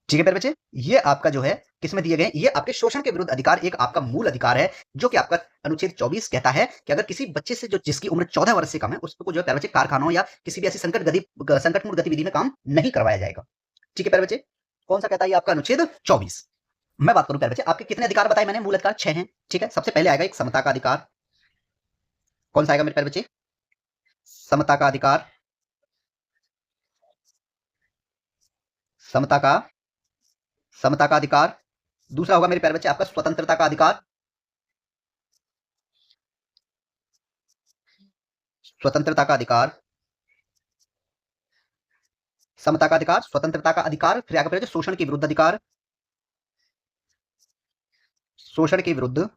ठीक है प्यारे बच्चे, ये आपका जो है किसमें दिए गए, ये आपके शोषण के विरुद्ध अधिकार एक आपका मूल अधिकार है, जो कि आपका अनुच्छेद 24 कहता है कि अगर किसी बच्चे से जो जिसकी उम्र 14 वर्ष से कम है, उसको जो है प्यारे बच्चे कारखानों या किसी भी ऐसी संकटपूर्ण गतिविधि में काम नहीं करवाया जाएगा। ठीक है प्यारे बच्चे, कौन सा कहता है आपका अनुच्छेद 24। मैं बात करूं प्यारे बच्चे, आपके कितने अधिकार बताए मैंने, मूल अधिकार 6 हैं। ठीक है, सबसे पहले आएगा एक समता का अधिकार, कौन सा आएगा मेरे प्यारे बच्चे, समता का अधिकार, समता का, समता का अधिकार। दूसरा होगा मेरे प्यारे बच्चे आपका स्वतंत्रता का अधिकार, स्वतंत्रता का अधिकार, समता का अधिकार, स्वतंत्रता का अधिकार। फिर आगे प्यारे बच्चे शोषण के विरुद्ध अधिकार, शोषण के विरुद्ध,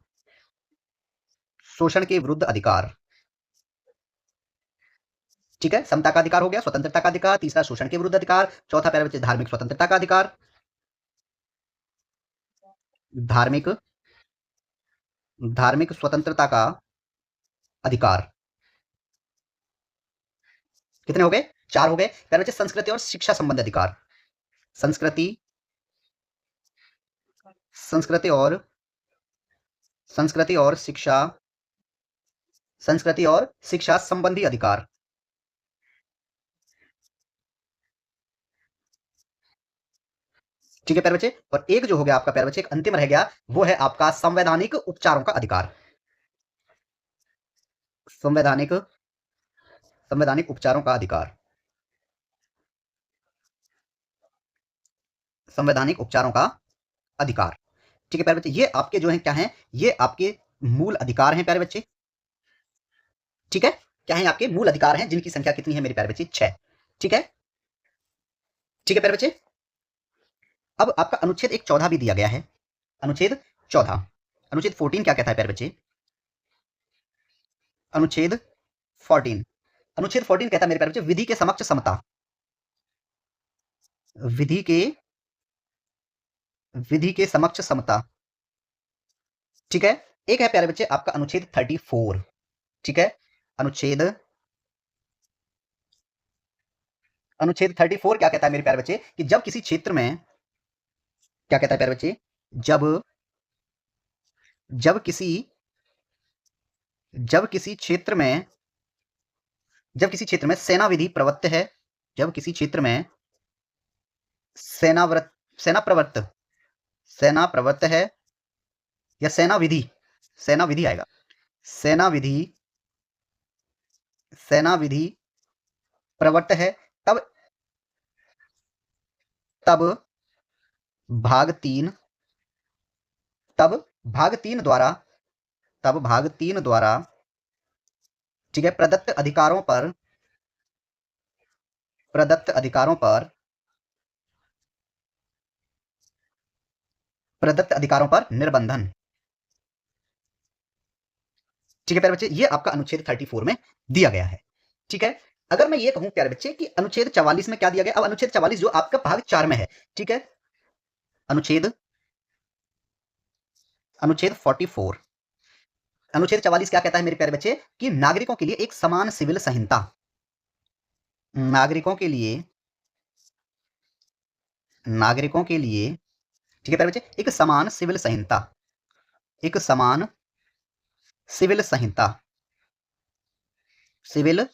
शोषण के विरुद्ध अधिकार। ठीक है, समता का अधिकार हो गया, स्वतंत्रता का अधिकार, तीसरा शोषण के विरुद्ध अधिकार, चौथा प्यारे बच्चे धार्मिक स्वतंत्रता का अधिकार, धार्मिक, धार्मिक स्वतंत्रता का अधिकार। कितने हो गए, 4 हो गए प्यारे बच्चे। संस्कृति और शिक्षा संबंधी अधिकार, संस्कृति, संस्कृति और, संस्कृति और शिक्षा, संस्कृति और शिक्षा संबंधी अधिकार। ठीक है प्यारे बच्चे, और एक जो हो गया आपका प्यारे बच्चे, एक अंतिम रह गया, वो है आपका संवैधानिक उपचारों का अधिकार, संवैधानिक, संवैधानिक उपचारों का अधिकार, संवैधानिक उपचारों का अधिकार। ठीक है प्यारे बच्चे, ये आपके जो है क्या है, ये आपके मूल अधिकार हैं प्यारे बच्चे। ठीक है, क्या है आपके मूल अधिकार हैं, जिनकी संख्या कितनी है मेरे प्यारे बच्चे, 6। ठीक है, ठीक है प्यारे बच्चे। अब आपका अनुच्छेद एक 14 भी दिया गया है, अनुच्छेद 14, अनुच्छेद 14 क्या कहता है प्यारे बच्चे, अनुच्छेद 14, अनुच्छेद 14 कहता है मेरे प्यारे बच्चे विधि के समक्ष समता, विधि के, विधि के समक्ष समता। ठीक है, एक है प्यारे बच्चे आपका अनुच्छेद 34। ठीक है, अनुच्छेद, अनुच्छेद 34 क्या कहता है मेरे प्यारे बच्चे कि जब किसी क्षेत्र में, क्या कहता है प्यारे बच्चे, जब जब किसी जब किसी क्षेत्र में जब किसी क्षेत्र में सेना विधि प्रवृत्त है, जब किसी क्षेत्र में सेनाव्रत सेना प्रवृत्त सेना प्रवृत्त है, या सेना विधि आएगा, सेना विधि सेना विधि प्रवृत्त है, तब तब भाग तीन तब भाग तीन द्वारा तब भाग तीन द्वारा ठीक है, प्रदत्त अधिकारों पर प्रदत्त अधिकारों पर प्रदत्त अधिकारों पर निर्बंधन। ठीक है प्यारे बच्चे, ये आपका अनुच्छेद 34 में दिया गया है। ठीक है, अगर मैं ये कहूं प्यारे बच्चे कि अनुच्छेद 44 में क्या दिया गया, अब अनुच्छेद 44 जो आपका भाग 4 में है। ठीक है, अनुच्छेद अनुच्छेद 44 अनुच्छेद 44 क्या कहता है मेरे प्यारे बच्चे, कि नागरिकों के लिए एक समान सिविल संहिता, नागरिकों के लिए ठीक है प्यारे बच्चे, एक समान सिविल संहिता, एक समान सिविल संहिता, सिविल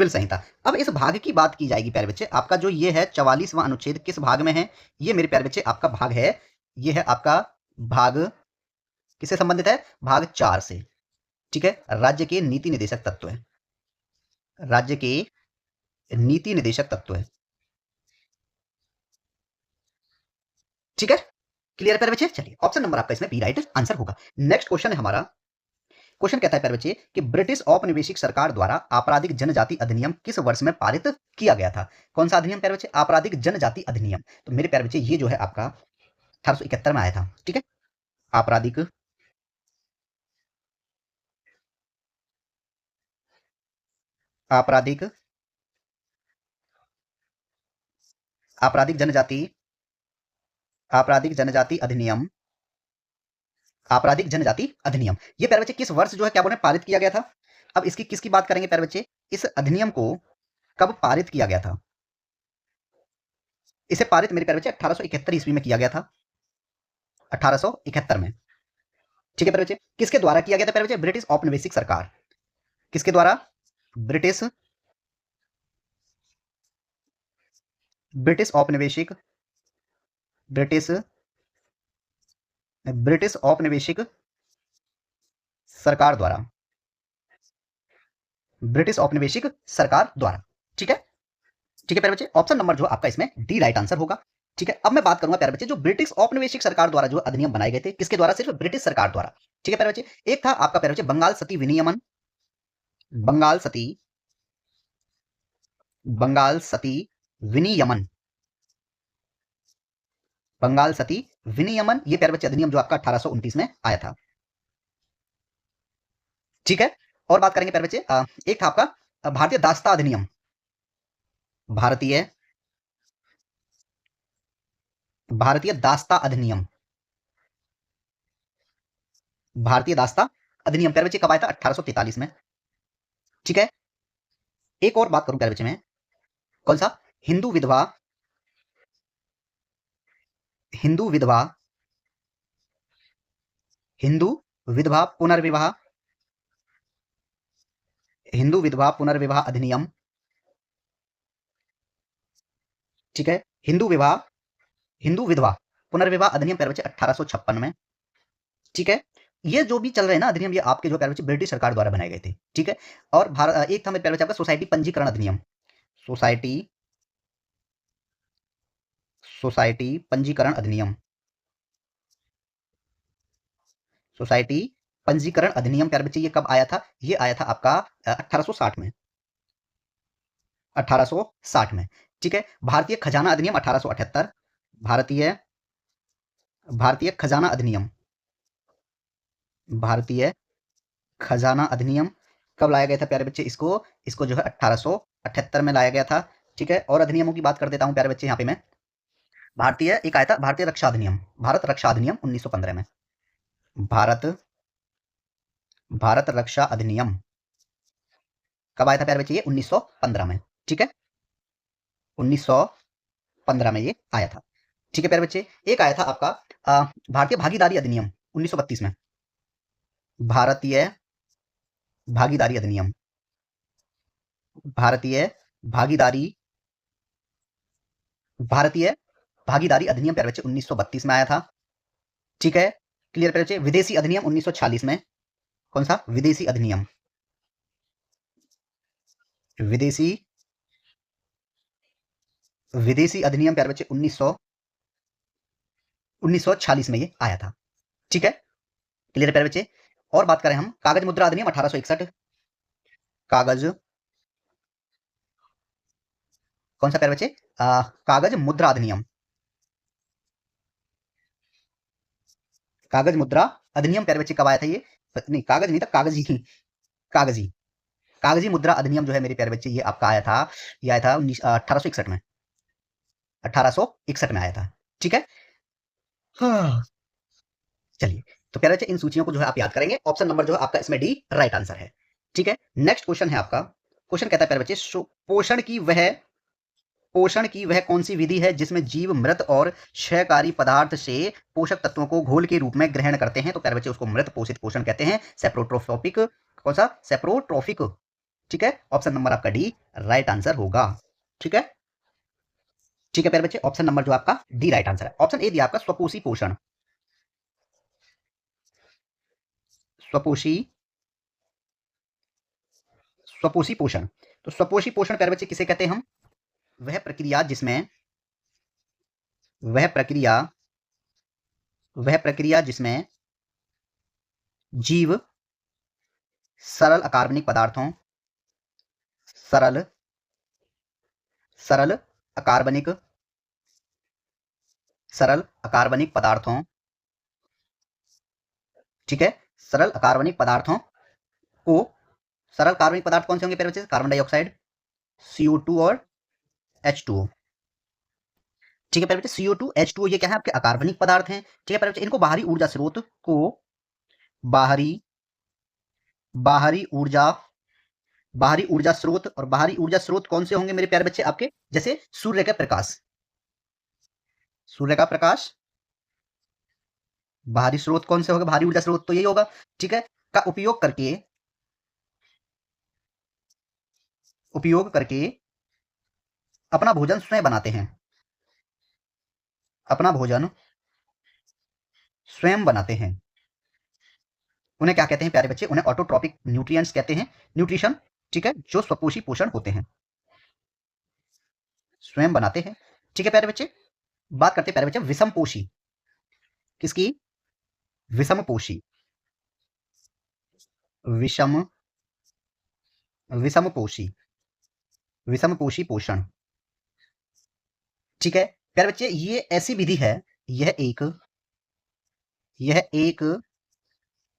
संहिता। अब इस भाग की बात की जाएगी प्यारे बच्चे, आपका जो ये है 44वां अनुच्छेद किस भाग में है, ये मेरे प्यारे बच्चे आपका भाग है, ये है आपका भाग किससे संबंधित है, भाग 4 से। ठीक है, राज्य के नीति निदेशक तत्व है, राज्य के नीति निदेशक तत्व है। ठीक है, क्लियर प्यारे बच्चे। चलिए ऑप्शन नंबर आपका इसमें बी राइट आंसर होगा। नेक्स्ट क्वेश्चन है हमारा, क्वेश्चन कहता है प्यारे बच्चे कि ब्रिटिश औपनिवेशिक सरकार द्वारा आपराधिक जनजाति अधिनियम किस वर्ष में पारित किया गया था। कौन सा अधिनियम प्यारे बच्चे, आपराधिक जनजाति अधिनियम। तो मेरे प्यारे बच्चे ये जो है आपका 1871 में आया था। ठीक है, आपराधिक आपराधिक आपराधिक जनजाति आपराधिक जनजाति अधिनियम आपराधिक जनजाति अधिनियम, ये प्यारे बच्चे किस वर्ष जो है क्या बोले पारित किया गया था। अब इसकी किसकी बात करेंगे प्यारे बच्चे, इस अधिनियम को कब पारित किया गया था। इसे पारित मेरे प्यारे बच्चे 1871 ईस्वी में किया गया था, 1871 में। ठीक है प्यारे बच्चे, किसके द्वारा किया गया था प्यारे बच्चे, ब्रिटिश औपनिवेशिक सरकार, किसके द्वारा, ब्रिटिश ब्रिटिश औपनिवेशिक ब्रिटिश ब्रिटिश औपनिवेशिक सरकार द्वारा, ब्रिटिश औपनिवेशिक सरकार द्वारा। ठीक है, ठीक है प्यारे बच्चे, ऑप्शन नंबर जो आपका इसमें डी राइट आंसर होगा। ठीक है, अब मैं बात करूंगा प्यारे बच्चे जो ब्रिटिश औपनिवेशिक सरकार द्वारा जो अधिनियम बनाए गए थे, किसके द्वारा, सिर्फ ब्रिटिश सरकार द्वारा। ठीक है प्यारे बच्चे, एक था आपका प्यारे बच्चे बंगाल सती विनियमन, बंगाल सती बंगाल सती विनियमन बंगाल सती विनियमन, ये प्यारे बच्चे अधिनियम जो आपका 1829 में आया था। ठीक है, और बात करेंगे प्यारे बच्चे एक था आपका भारतीय दास्ता अधिनियम, भारतीय भारतीय दास्ता अधिनियम, भारतीय दास्ता अधिनियम प्यारे बच्चे कब आया था, 1843 में। ठीक है, एक और बात करूं प्यारे बच्चे में, कौन सा, हिंदू विधवा हिंदू विधवा हिंदू विधवा पुनर्विवाह हिंदू विधवा पुनर्विवाह अधिनियम। ठीक है, हिंदू विधवा पुनर्विवाह अधिनियम प्यारे बच्चे 1856 में। ठीक है, ये जो भी चल रहे हैं ना अधिनियम, ये आपके जो प्यारे बच्चे ब्रिटिश सरकार द्वारा बनाए गए थे। ठीक है, और भारत एक था मेरे प्यारे बच्चे आपका सोसाइटी पंजीकरण अधिनियम, सोसाइटी सोसाइटी पंजीकरण अधिनियम, सोसाइटी पंजीकरण अधिनियम प्यारे बच्चे ये कब आया था, ये आया था आपका 1860 में, 1860 में। ठीक है, भारतीय खजाना अधिनियम 1878, भारतीय भारतीय खजाना अधिनियम भारतीय खजाना अधिनियम कब लाया गया था प्यारे बच्चे, इसको इसको जो है 1878 में लाया गया था। ठीक है, और अधिनियमों की बात कर देता हूं प्यारे बच्चे, यहाँ पे मैं भारतीय एक आया था भारतीय रक्षा अधिनियम, भारत रक्षा अधिनियम 1915 में, भारत भारत रक्षा अधिनियम कब आया था प्यारे बच्चे, ये 1915 में। ठीक है, 1915 में ये आया था। ठीक है प्यारे बच्चे, एक आया था आपका भारतीय भागीदारी अधिनियम 1932 में। भारतीय भागीदारी अधिनियम, भारतीय भागीदारी भारतीय भागीदारी अधिनियम प्यारे बच्चे 1932 में आया था। ठीक है, क्लियर प्यारे बच्चे। विदेशी अधिनियम 1946 में। कौन सा? विदेशी अधिनियम, विदेशी विदेशी अधिनियम प्यारे बच्चे 1946 में ये आया था। ठीक है, क्लियर प्यारे बच्चे। और बात करें हम कागज मुद्रा अधिनियम 1861। कागज, कौन सा प्यारे बच्चे? कागज मुद्रा अधिनियम, कागज मुद्रा अधिनियम प्यारे बच्चे कब आया था ये? नहीं, कागज नहीं था, कागजी कागजी कागजी मुद्रा अधिनियम जो है मेरे प्यारे बच्चे, ये आपका आया था, ये आया था 1861 में। 1861 में आया था। ठीक है, हाँ। चलिए, तो प्यारे बच्चे इन सूचियों को जो है आप याद करेंगे। ऑप्शन नंबर जो है आपका इसमें डी राइट आंसर है। ठीक है, नेक्स्ट क्वेश्चन है आपका। क्वेश्चन कहता है प्यारे बच्चे, पोषण की वह कौन सी विधि है जिसमें जीव मृत और क्षयकारी पदार्थ से पोषक तत्वों को घोल के रूप में ग्रहण करते हैं? तो प्यारे बच्चे उसको मृत पोषित पोषण कहते हैं, सेप्रोट्रोफिक। कौन सा? सेप्रोट्रोफिक। ठीक है, ऑप्शन नंबर आपका डी राइट आंसर होगा। ठीक है, ठीक है प्यारे बच्चे, ऑप्शन नंबर जो आपका डी राइट आंसर है। ऑप्शन ए दिया आपका स्वपोषी पोषण, स्वपोषी स्वपोषी पोषण। तो स्वपोषी पोषण प्यारे बच्चे किसे कहते हैं हम? वह प्रक्रिया जिसमें वह प्रक्रिया वह प्रक्रिया जिसमें जीव सरल अकार्बनिक पदार्थों सरल सरल अकार्बनिक सरल अकार्बनिक पदार्थों, ठीक है, सरल अकार्बनिक पदार्थों को, सरल कार्बनिक पदार्थ कौन से होंगे प्यारे बच्चे? कार्बन डाइऑक्साइड, CO2 और H2O। ठीक है प्यारे बच्चे, CO2 H2O ये क्या है? आपके अकार्बनिक पदार्थ हैं। ठीक है प्यारे बच्चे, इनको बाहरी ऊर्जा स्रोत को बाहरी बाहरी ऊर्जा बाहरी ऊर्जा स्रोत, और बाहरी ऊर्जा स्रोत कौन से होंगे मेरे प्यारे बच्चे आपके? जैसे सूर्य का प्रकाश, सूर्य का प्रकाश बाहरी स्रोत कौन से होगा? बाहरी ऊर्जा स्रोत तो यही होगा। ठीक है, का उपयोग करके अपना भोजन स्वयं बनाते हैं, अपना भोजन स्वयं बनाते हैं। उन्हें क्या कहते हैं प्यारे बच्चे? उन्हें ऑटोट्रॉपिक न्यूट्रिएंट्स कहते हैं, न्यूट्रिशन। ठीक है, जो स्वपोषी पोषण होते हैं, स्वयं बनाते हैं। ठीक है प्यारे बच्चे, बात करते हैं प्यारे बच्चे विषम पोषी। किसकी? विषम पोषी, विषम विषम पोषी विषम पोषी पोषण। ठीक है प्यारे बच्चे, ये ऐसी विधि है, यह एक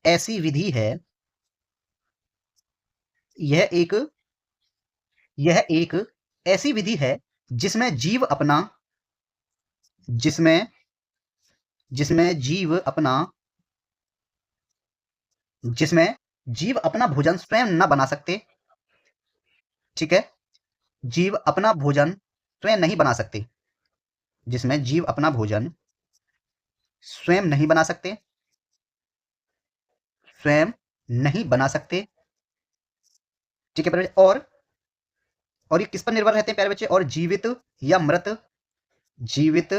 ऐसी विधि है, यह एक ऐसी विधि है जिसमें जीव अपना जिसमें जिसमें जीव अपना जिसमें जीव अपना भोजन स्वयं न बना सकते। ठीक है, जीव अपना भोजन स्वयं नहीं बना सकते, जिसमें जीव अपना भोजन स्वयं नहीं बना सकते, स्वयं नहीं बना सकते। ठीक है प्यारे बच्चे, और ये किस पर निर्भर रहते हैं प्यारे बच्चे? और जीवित या मृत जीवित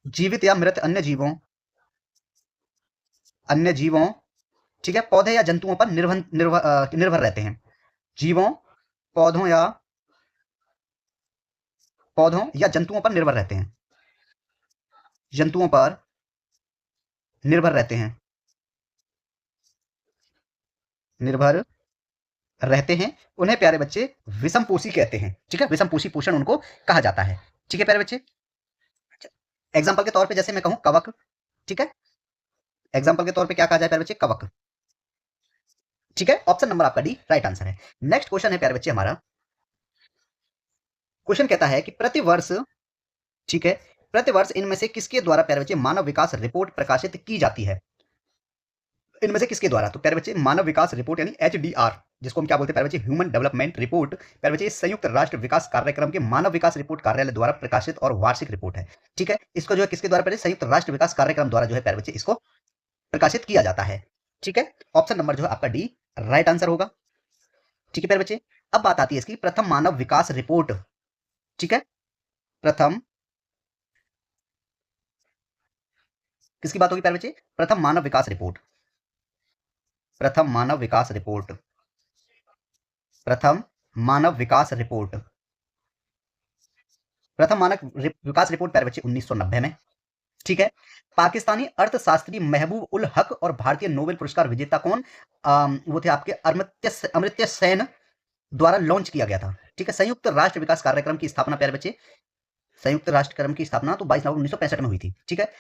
जीवित या मृत अन्य जीवों, ठीक है, पौधे या जंतुओं पर निर्भर रहते हैं। जीवों, पौधों या जंतुओं पर निर्भर रहते हैं, जंतुओं पर निर्भर रहते हैं, निर्भर रहते हैं। उन्हें प्यारे बच्चे विषम पोषी कहते हैं। ठीक है, विषम पोषी पोषण उनको कहा जाता है। ठीक है प्यारे बच्चे, एग्जाम्पल के तौर पे जैसे मैं कहूं कवक। ठीक है, एग्जाम्पल के तौर पे क्या कहा जाए प्यारे बच्चे? कवक। ठीक है, ऑप्शन नंबर आपका डी राइट आंसर है। नेक्स्ट क्वेश्चन है प्यारे बच्चे हमारा। क्वेश्चन कहता है कि प्रतिवर्ष, ठीक है, प्रतिवर्ष इनमें से किसके द्वारा प्यारे बच्चे मानव विकास रिपोर्ट प्रकाशित की जाती है? इनमें से किसके द्वारा? तो प्यारे बच्चे मानव विकास रिपोर्ट यानी एचडीआर, जिसको हम क्या बोलते हैं प्यारे बच्चे, ह्यूमन डेवलपमेंट रिपोर्ट, प्यारे बच्चे संयुक्त राष्ट्र विकास कार्यक्रम के मानव विकास रिपोर्ट कार्यालय द्वारा प्रकाशित और वार्षिक रिपोर्ट है। ठीक है, इसको जो है किसके द्वारा, पहले संयुक्त राष्ट्र विकास कार्यक्रम द्वारा जो है प्यारे बच्चे इसको प्रकाशित किया जाता है। ठीक है, ऑप्शन नंबर जो है आपका डी राइट आंसर होगा। ठीक है प्यारे बच्चे, अब बात आती है इसकी प्रथम मानव विकास रिपोर्ट। ठीक है, प्रथम किसकी बात होगी प्यारे बच्चे? प्रथम मानव विकास रिपोर्ट, प्रथम मानव विकास रिपोर्ट, प्रथम मानव विकास रिपोर्ट, प्रथम मानव विकास रिपोर्ट प्यारे बच्चे 1990 में। ठीक है, पाकिस्तानी अर्थशास्त्री महबूब उल हक और भारतीय नोबेल पुरस्कार विजेता कौन? वो थे आपके अमर्त्य सेन द्वारा लॉन्च किया गया था। ठीक है, संयुक्त राष्ट्र विकास कार्यक्रम की स्थापना प्यारे बच्चे, संयुक्त राष्ट्र कार्यक्रम की स्थापना तो 22 नवंबर 1965 में हुई थी। ठीक है,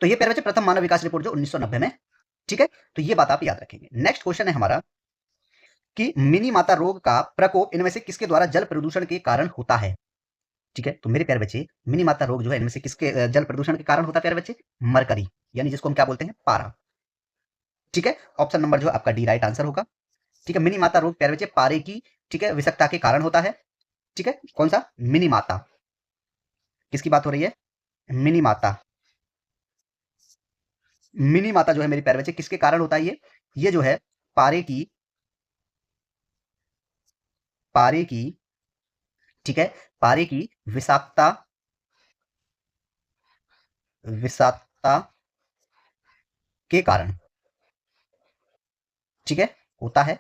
तो ये प्यारे बच्चे प्रथम मानव विकास रिपोर्ट जो 1990 में। ठीक है, तो ये बात आप याद रखेंगे। नेक्स्ट क्वेश्चन है हमारा कि मिनी माता रोग का प्रकोप इनमें से किसके द्वारा जल प्रदूषण के कारण होता है? ठीक है, तो मेरे प्यारे बच्चे मिनी माता रोग जो है इनमें से किसके जल प्रदूषण के कारण होता है प्यारे बच्चे? मरकरी, यानी जिसको हम क्या बोलते हैं, पारा। ठीक है, ऑप्शन नंबर जो है आपका डी राइट आंसर होगा। ठीक है, मिनी माता रोग प्यारे बच्चे पारे की, ठीक है, विषाक्तता के कारण होता है। ठीक है, कौन सा? मिनी माता, किसकी बात हो रही है? मिनी माता, मिनी माता जो है मेरे प्यारे बच्चे किसके कारण होता है? ये जो है पारे की, पारे की, ठीक है, पारे की विषाक्तता, विषाक्तता के कारण, ठीक है, होता है।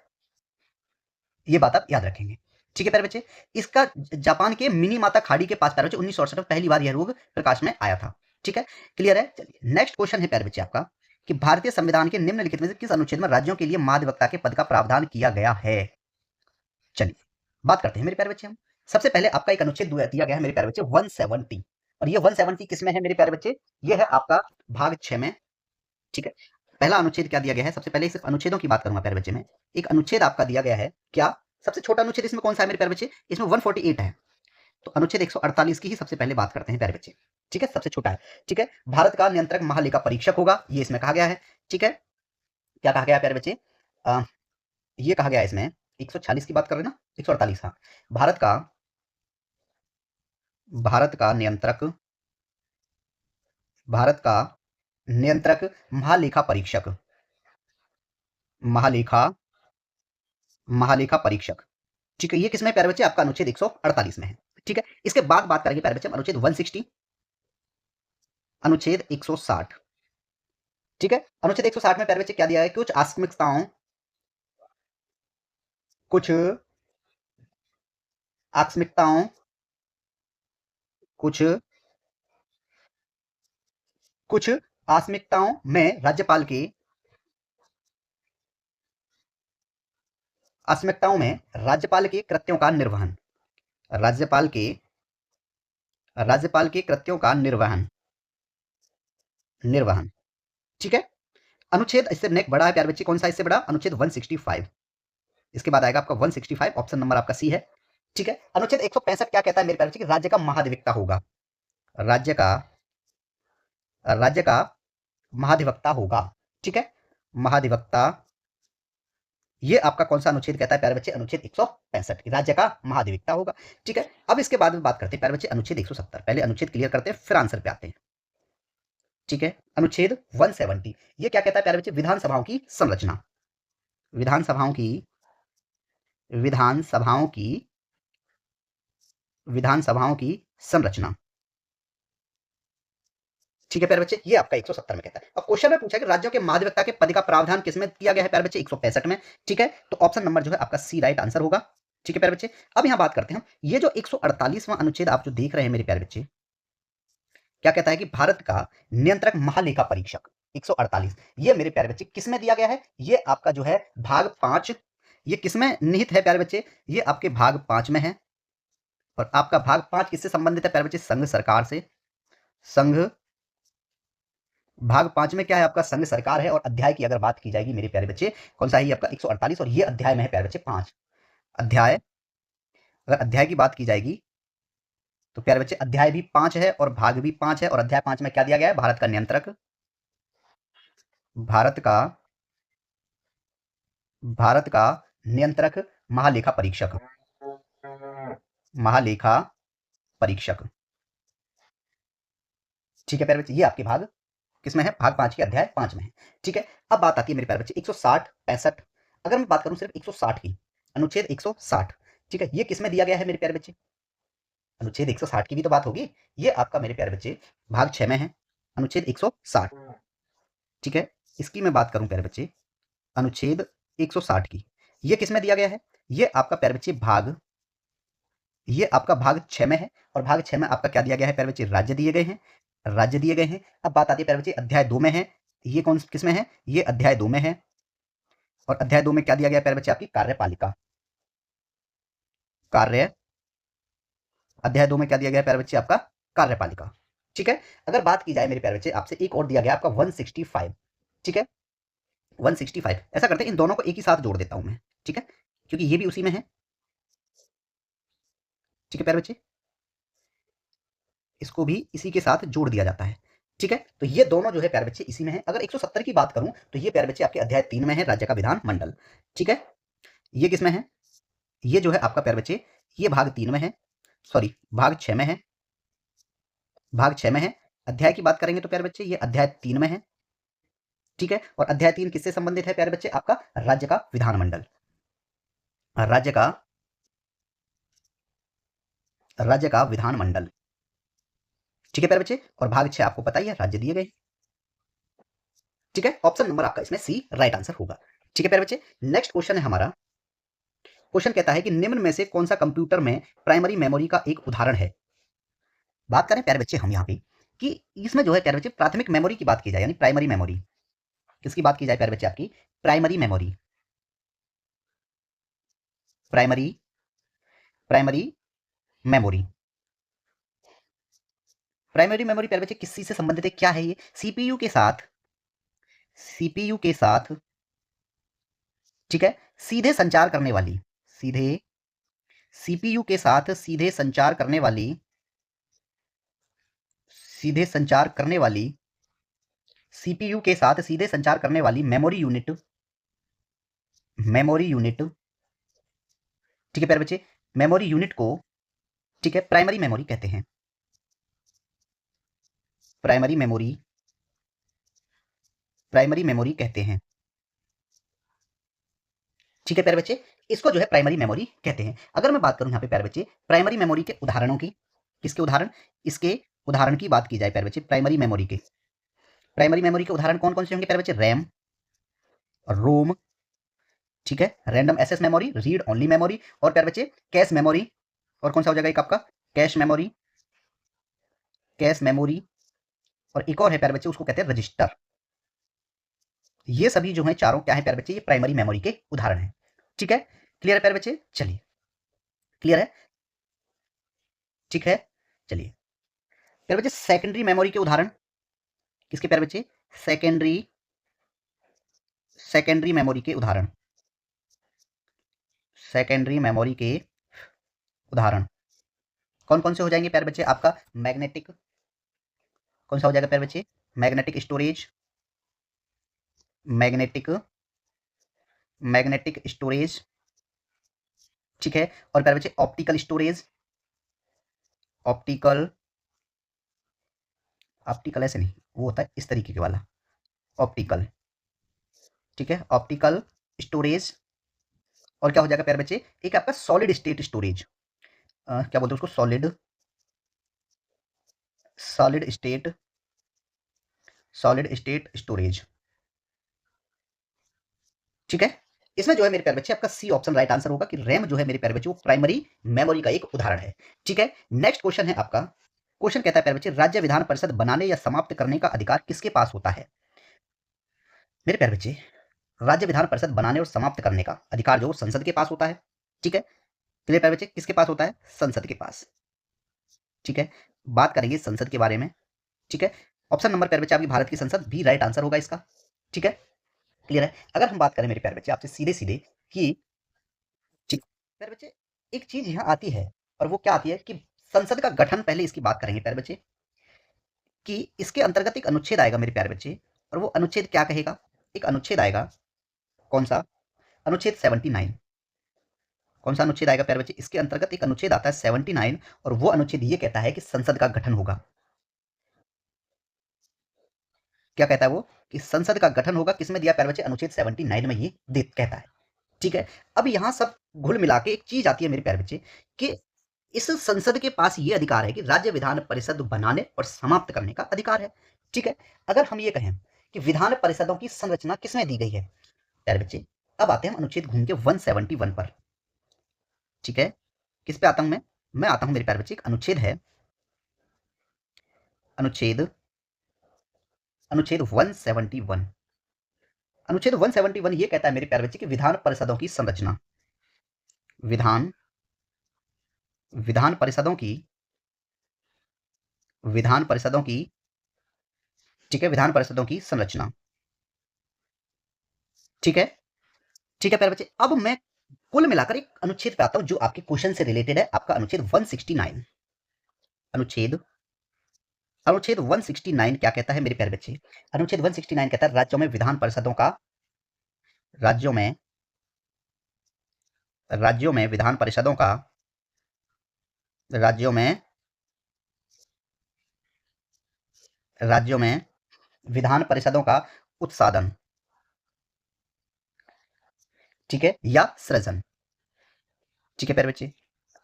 ये बात आप याद रखेंगे। ठीक है प्यारे बच्चे, इसका जापान के मिनी माता खाड़ी के पास प्यारे बच्चे 1968 में पहली बार यह रोग प्रकाश में आया था। ठीक है, क्लियर है। चलिए नेक्स्ट क्वेश्चन है प्यारे बच्चे आपका कि भारतीय संविधान के निम्नलिखित में से किस अनुच्छेद में राज्यों के लिए महाधिवक्ता के पद का प्रावधान किया गया है? चलिए बात करते हैं मेरे प्यारे बच्चे। हम सबसे पहले आपका एक अनुच्छेद दिया गया है मेरे प्यारे बच्चे 170, और ये 170 किसमें है मेरे प्यारे बच्चे? ये है आपका भाग 6 में। ठीक है, पहला अनुच्छेद क्या दिया गया है? सबसे पहले सिर्फ अनुच्छेदों की बात करूंगा प्यारे बच्चे में। एक अनुच्छेद आपका दिया गया है क्या? सबसे छोटा अनुच्छेद इसमें कौन सा है मेरे प्यारे बच्चे? इसमें 148 है। तो अनुच्छेद 148 की ही सबसे पहले बात करते हैं प्यारे बच्चे। ठीक है, सबसे छोटा है। ठीक है, भारत का नियंत्रक महालेखा परीक्षक होगा, ये इसमें कहा गया है। ठीक है, क्या कहा गया है प्यारे बच्चे? ये कहा गया है इसमें 146 की बात कर रहे हैं ना, 148, हाँ। भारत का, भारत का नियंत्रक, भारत का नियंत्रक महालेखा परीक्षक, महालेखा, महालेखा परीक्षक। ठीक है, ये किसमें प्यारे बच्चे? आपका अनुच्छेद 148 में है। ठीक है, इसके बाद बात करेंगे प्यारे बच्चे अनुच्छेद 160, अनुच्छेद 160। ठीक है, अनुच्छेद 160 में प्यारे बच्चे क्या दिया है? कुछ आकस्मिकताओं, कुछ आकस्मिकताओं, कुछ कुछ आकस्मिकताओं में राज्यपाल के, आकस्मिकताओं में राज्यपाल के कृत्यों का निर्वहन, राज्यपाल के, राज्यपाल के कृत्यों का निर्वहन, निर्वहन। ठीक है, अनुच्छेद इससे नेक्स्ट बड़ा है प्यारे बच्चे, कौन सा इससे बड़ा? अनुच्छेद 165। इसके बाद आएगा आपका 165, ऑप्शन नंबर आपका सी है। ठीक है, अनुच्छेद 165 क्या कहता है मेरे प्यारे बच्चे? राज्य का महाधिवक्ता होगा, राज्य का, राज्य का महाधिवक्ता होगा। ठीक है, महाधिवक्ता, ये आपका कौन सा अनुच्छेद कहता है प्यारे बच्चे? अनुच्छेद 165 की राज्य का महाधिवक्ता होगा। ठीक है, अब इसके बाद में बात करते हैं प्यारे बच्चे अनुच्छेद 170। पहले अनुच्छेद क्लियर करते हैं फिर आंसर पे आते हैं। ठीक है, अनुच्छेद 170 ये क्या कहता है प्यारे बच्चे? विधानसभाओं की संरचना, विधानसभाओं की, विधानसभाओं की, विधानसभाओं की संरचना। ठीक है प्यारे बच्चे, ये आपका 170 में कहता है। अब क्वेश्चन में पूछा कि राज्यों के महाधिवक्ता के पद का प्रावधान किसमें किया गया है प्यारे बच्चे? 165 में। ठीक है, तो ऑप्शन नंबर जो है आपका सी राइट आंसर होगा। ठीक है प्यारे बच्चे, अब यहां बात करते हैं हम, ये जो 148वां अनुच्छेद आप जो देख रहे हैं मेरे प्यारे बच्चे, क्या कहता है कि भारत का नियंत्रक महालेखा परीक्षक 148, ये मेरे प्यारे बच्चे किसमें दिया गया है? ये आपका जो है भाग 5, ये किसमें निहित है प्यारे बच्चे? ये आपके भाग 5 में है। और आपका भाग 5 किससे संबंधित है प्यारे बच्चे? संघ सरकार से। संघ, भाग 5 में क्या है आपका? संघ सरकार है। और अध्याय की अगर बात की जाएगी मेरे प्यारे बच्चे, कौन सा है ये आपका? 148, और ये अध्याय में है प्यारे बच्चे 5 अध्याय। अगर अध्याय की बात की जाएगी तो प्यारे बच्चे अध्याय भी 5 है और भाग भी 5 है। और अध्याय 5 में क्या दिया गया है? भारत का नियंत्रक, भारत का भारत का नियंत्रक महालेखा परीक्षक, महालेखा परीक्षक। ठीक है प्यारे बच्चे, ये आपके भाग किसमें है, भाग 5 के अध्याय 5 में है। ठीक है, अब बात आती है मेरे प्यारे बच्चे 160 65। अगर मैं बात करूं सिर्फ 160 की, अनुच्छेद 160, ठीक है, ये किसमें दिया गया है मेरे प्यारे बच्चे, अनुच्छेद 160 की भी तो बात होगी। ये आपका मेरे प्यारे बच्चे भाग 6 में है, अनुच्छेद 160। ठीक है, इसकी मैं बात करूं प्यारे बच्चे, अनुच्छेद 160 की, ये किसमें दिया गया है, ये आपका प्यारे बच्चे भाग, ये आपका भाग 6 में है। और भाग 6 में आपका क्या दिया गया है प्यारे बच्चे, राज्य दिए गए हैं, राज्य दिए गए हैं। अब बात आती है प्यारे बच्चे अध्याय 2 में है, ये कौन किसमें है, ये अध्याय 2 में है। और अध्याय 2 में क्या दिया गया प्यारे बच्चे, आपकी कार्यपालिका, कार्य, अध्याय 2 में क्या दिया गया प्यारे बच्चे, आपका कार्यपालिका। ठीक है, अगर बात की जाए मेरे प्यारे बच्चे, आपसे एक और दिया गया आपका 165। ठीक है, 165, ऐसा करते हैं इन दोनों को एक ही साथ जोड़ देता हूं मैं। ठीक है, क्योंकि ये भी उसी में है। ठीक है प्यारे बच्चे, इसको भी इसी के साथ जोड़ दिया जाता है। ठीक है, तो ये दोनों जो है प्यारे बच्चे इसी में है। अगर 170 की बात करूं तो ये प्यारे बच्चे आपके अध्याय 3 में है, राज्य का विधान मंडल। ठीक है, ये किसमें है, ये जो है आपका प्यारे बच्चे, ये भाग 3 में है, सॉरी भाग 6 में है, भाग 6 में है। अध्याय की बात करेंगे तो प्यारे बच्चे ये अध्याय 3 में है। ठीक है, और अध्याय 3 किससे संबंधित है प्यारे बच्चे, आपका राज्य का विधानमंडल, राज्य का, राज्य का विधानमंडल। ठीक है प्यारे बच्चे, और भाग 6 आपको पता ही है, राज्य दिए गए। ठीक है, ऑप्शन नंबर आपका इसमें सी राइट आंसर होगा। ठीक है प्यारे बच्चे, नेक्स्ट क्वेश्चन है हमारा। क्वेश्चन कहता है कि निम्न में से कौन सा कंप्यूटर में प्राइमरी मेमोरी का एक उदाहरण है। बात करें प्यारे बच्चे हम यहाँ पे कि इसमें जो है प्यारे बच्चे प्राथमिक मेमोरी की बात की जाए, यानी प्राइमरी मेमोरी, किसकी बात की जाए प्यारे बच्चे, आपकी primary memory, primary, primary memory. Primary memory प्यारे बच्चे किस चीज से संबंधित है, क्या है ये, सीपीयू के साथ, सीपीयू के साथ, ठीक है, सीधे संचार करने वाली, सीधे, सीपीयू के साथ सीधे संचार करने वाली, सीधे संचार करने वाली, सीपीयू के साथ सीधे संचार करने वाली मेमोरी यूनिट, मेमोरी यूनिट। ठीक है प्यारे बच्चे, मेमोरी यूनिट को, ठीक है, प्राइमरी मेमोरी कहते हैं, प्राइमरी मेमोरी, प्राइमरी मेमोरी कहते हैं। ठीक है प्यारे बच्चे, इसको जो है प्राइमरी मेमोरी कहते हैं। अगर मैं बात करूं यहाँ पे प्यारे बच्चे प्राइमरी मेमोरी के उदाहरणों की, किसके उदाहरण, इसके उदाहरण की बात की जाए प्यारे बच्चे, प्राइमरी मेमोरी के, प्राइमरी मेमोरी के उदाहरण कौन कौन से होंगे प्यारे बच्चे, रैम, रोम, ठीक है, random access memory, read only memory, और प्यारे बच्चे कैश मेमोरी, और कौन सा हो जाएगा एक आपका कैश मेमोरी, कैश मेमोरी, और एक और है प्यारे बच्चे उसको कहते हैं रजिस्टर। ये सभी जो है चारों क्या है प्यारे बच्चे, ये प्राइमरी मेमोरी के उदाहरण है। ठीक है, क्लियर है प्यारे बच्चे, चलिए क्लियर है, ठीक है, चलिए प्यारे बच्चे सेकेंडरी मेमोरी के उदाहरण किसके प्यारे बच्चे, सेकेंडरी, सेकेंडरी मेमोरी के उदाहरण, सेकेंडरी मेमोरी के उदाहरण कौन कौन से हो जाएंगे प्यारे बच्चे, आपका मैग्नेटिक, कौन सा हो जाएगा प्यारे बच्चे, magnetic storage, magnetic, magnetic storage, ठीक है, और प्यारे बच्चे ऑप्टिकल स्टोरेज, ऑप्टिकल, ऑप्टिकल ऐसे नहीं, वो होता है इस तरीके के वाला ऑप्टिकल, ठीक है, ऑप्टिकल स्टोरेज। और क्या हो जाएगा प्यारे बच्चे, एक आपका सॉलिड स्टेट स्टोरेज, क्या बोलते हैं उसको, solid, solid state, solid state storage. ठीक है, इसमें जो है मेरे प्यारे बच्चे आपका सी ऑप्शन राइट आंसर होगा कि रैम जो है मेरे प्यारे बच्चे वो प्राइमरी मेमोरी का एक उदाहरण है। ठीक है, नेक्स्ट क्वेश्चन है आपका, क्वेश्चन कहता है प्यारे बच्चे राज्य विधान परिषद बनाने या समाप्त करने का अधिकार किसके पास होता है। मेरे प्यारे बच्चे राज्य विधान परिषद बनाने और समाप्त करने का अधिकार जो संसद के पास होता है। ठीक है, क्लियर प्यारे बच्चे, किसके पास होता है, संसद के पास। ठीक है, बात करेंगे संसद के बारे में। ठीक है, ऑप्शन नंबर प्यारे बच्चे आपकी भारत की संसद भी राइट आंसर होगा इसका। ठीक है, क्लियर है। अगर हम बात करें मेरे प्यारे बच्चे आपसे सीधे सीधे कि, ठीक प्यारे बच्चे एक चीज यहाँ आती है, और वो क्या आती है कि संसद का गठन, पहले इसकी बात करेंगे प्यारे बच्चे कि इसके अंतर्गत एक अनुच्छेद आएगा मेरे प्यारे बच्चे, और वो अनुच्छेद क्या कहेगा, एक अनुच्छेद आएगा, कौन सा, अनुच्छेद 79। कौन सा अनुच्छेद आएगा प्यारे बच्चे? इसके अंतर्गत एक अनुच्छेद आता है 79 और वो अनुच्छेद ये कहता है कि संसद का गठन होगा। क्या कहता है वो? कि संसद का गठन होगा। किसमें दिया प्यारे बच्चे? अनुच्छेद 79 में ये कहता है। ठीक है, अब यहां सब घुल मिला के एक चीज आती है मेरे प्यारे बच्चे कि इस संसद के पास ये अधिकार है कि राज्य विधान परिषद बनाने और समाप्त करने का अधिकार है। ठीक है, अगर हम ये कहें कि विधान परिषदों की संरचना किसमें दी गई है प्यारे बच्चे, अब आते हैं हम अनुच्छेद घूम के 171 पर। ठीक है, किस पे आता हूं मैं आता हूं मेरे प्यारे बच्चे, एक अनुच्छेद है, अनुच्छेद अनुच्छेद 171। अनुच्छेद 171 ये कहता है मेरे प्यारे बच्चे कि विधान परिषदों की संरचना, विधान विधान परिषदों की विधान परिषदों की ठीक है, विधान परिषदों की संरचना। ठीक है, ठीक है प्यारे बच्चे, अब मैं कुल मिलाकर एक अनुच्छेद पे आता हूं जो आपके क्वेश्चन से रिलेटेड है, आपका अनुच्छेद 169। अनुच्छेद अनुच्छेद 169 क्या कहता है मेरे प्यारे बच्चे? अनुच्छेद 169 कहता है राज्यों में विधान परिषदों का राज्यों में विधान परिषदों का राज्यों में विधान परिषदों का उत्सादन, ठीक है, या सृजन। ठीक है प्यारे बच्चे,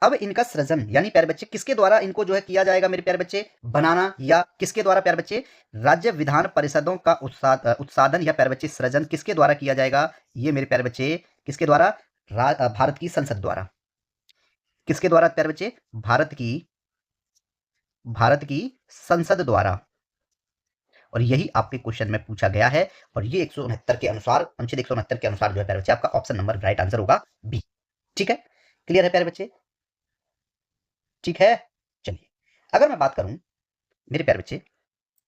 अब इनका सृजन यानी प्यारे बच्चे किसके द्वारा इनको जो है किया जाएगा मेरे प्यारे बच्चे? बनाना, या किसके द्वारा प्यारे बच्चे? राज्य विधान परिषदों का उत्सादन या प्यारे बच्चे सृजन किसके द्वारा किया जाएगा? ये मेरे प्यारे बच्चे किसके द्वारा? भारत की संसद द्वारा। किसके द्वारा प्यारे बच्चे? भारत की संसद द्वारा। और यही आपके क्वेश्चन में पूछा गया है और ये 169 के अनुसार, अनुच्छेद 169 के अनुसार जो है प्यारे बच्चे आपका ऑप्शन नंबर राइट आंसर होगा बी। ठीक है, क्लियर है प्यारे बच्चे? ठीक है, चलिए अगर मैं बात करूं मेरे प्यारे बच्चे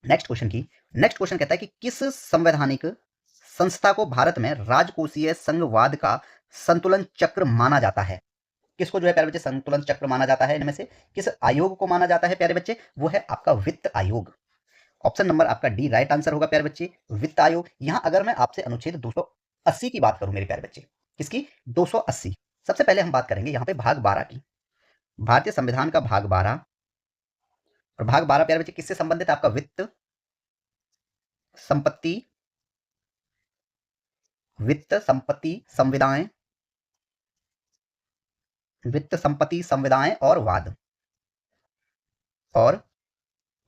नेक्स्ट क्वेश्चन की, नेक्स्ट क्वेश्चन कहता है कि किस संवैधानिक संस्था को भारत में राजकोषीय संघवाद का संतुलन चक्र माना जाता है? किसको जो है प्यारे बच्चे संतुलन चक्र माना जाता है? इनमें से किस आयोग को माना जाता है प्यारे बच्चे? वो है आपका वित्त आयोग। ऑप्शन नंबर आपका डी राइट आंसर होगा प्यारे बच्चे, वित्त आयोग। यहां अगर मैं आपसे अनुच्छेद 280 की बात करूं मेरे प्यारे बच्चे, किसकी? 280। सबसे पहले हम बात करेंगे यहां पे भाग 12 की, भारतीय संविधान का भाग 12। और भाग 12 प्यारे बच्चे किससे संबंधित है? आपका वित्त संपत्ति, वित्त संपत्ति संविदाएं, वित्त संपत्ति संविदाएं और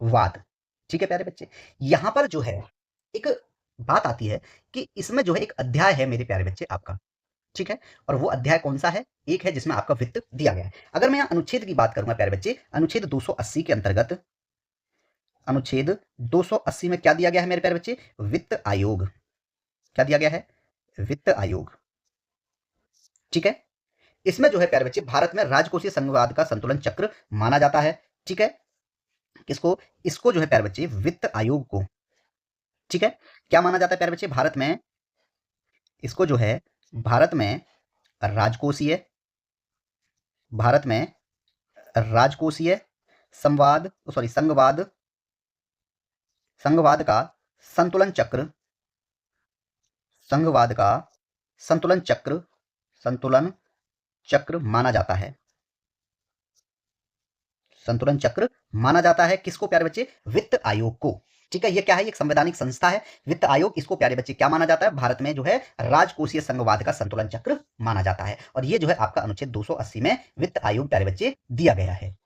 वाद। ठीक है प्यारे बच्चे, यहां पर जो है एक बात आती है कि इसमें जो है एक अध्याय है मेरे प्यारे बच्चे आपका। ठीक है, और वो अध्याय कौन सा है? एक है जिसमें आपका वित्त दिया गया है। अगर मैं यहां अनुच्छेद की बात करूंगा प्यारे बच्चे, अनुच्छेद 280 के अंतर्गत, अनुच्छेद 280 में क्या दिया गया है मेरे प्यारे बच्चे? वित्त आयोग। क्या दिया गया है? वित्त आयोग। ठीक है, इसमें जो है प्यारे बच्चे भारत में राजकोषीय संघवाद का संतुलन चक्र माना जाता है। ठीक है, किसको? इसको जो है प्यारे बच्चे वित्त आयोग को। ठीक है, क्या माना जाता है प्यारे बच्चे? भारत में इसको जो है भारत में राजकोषीय भारत में राजकोषीय संघवाद का संतुलन चक्र, संघवाद का संतुलन चक्र माना जाता है। संतुलन चक्र माना जाता है किसको प्यारे बच्चे? वित्त आयोग को। ठीक है, ये क्या है? एक संवैधानिक संस्था है वित्त आयोग। इसको प्यारे बच्चे क्या माना जाता है? भारत में जो है राजकोषीय संघवाद का संतुलन चक्र माना जाता है। और ये जो है आपका अनुच्छेद 280 में वित्त आयोग प्यारे बच्चे दिया गया है।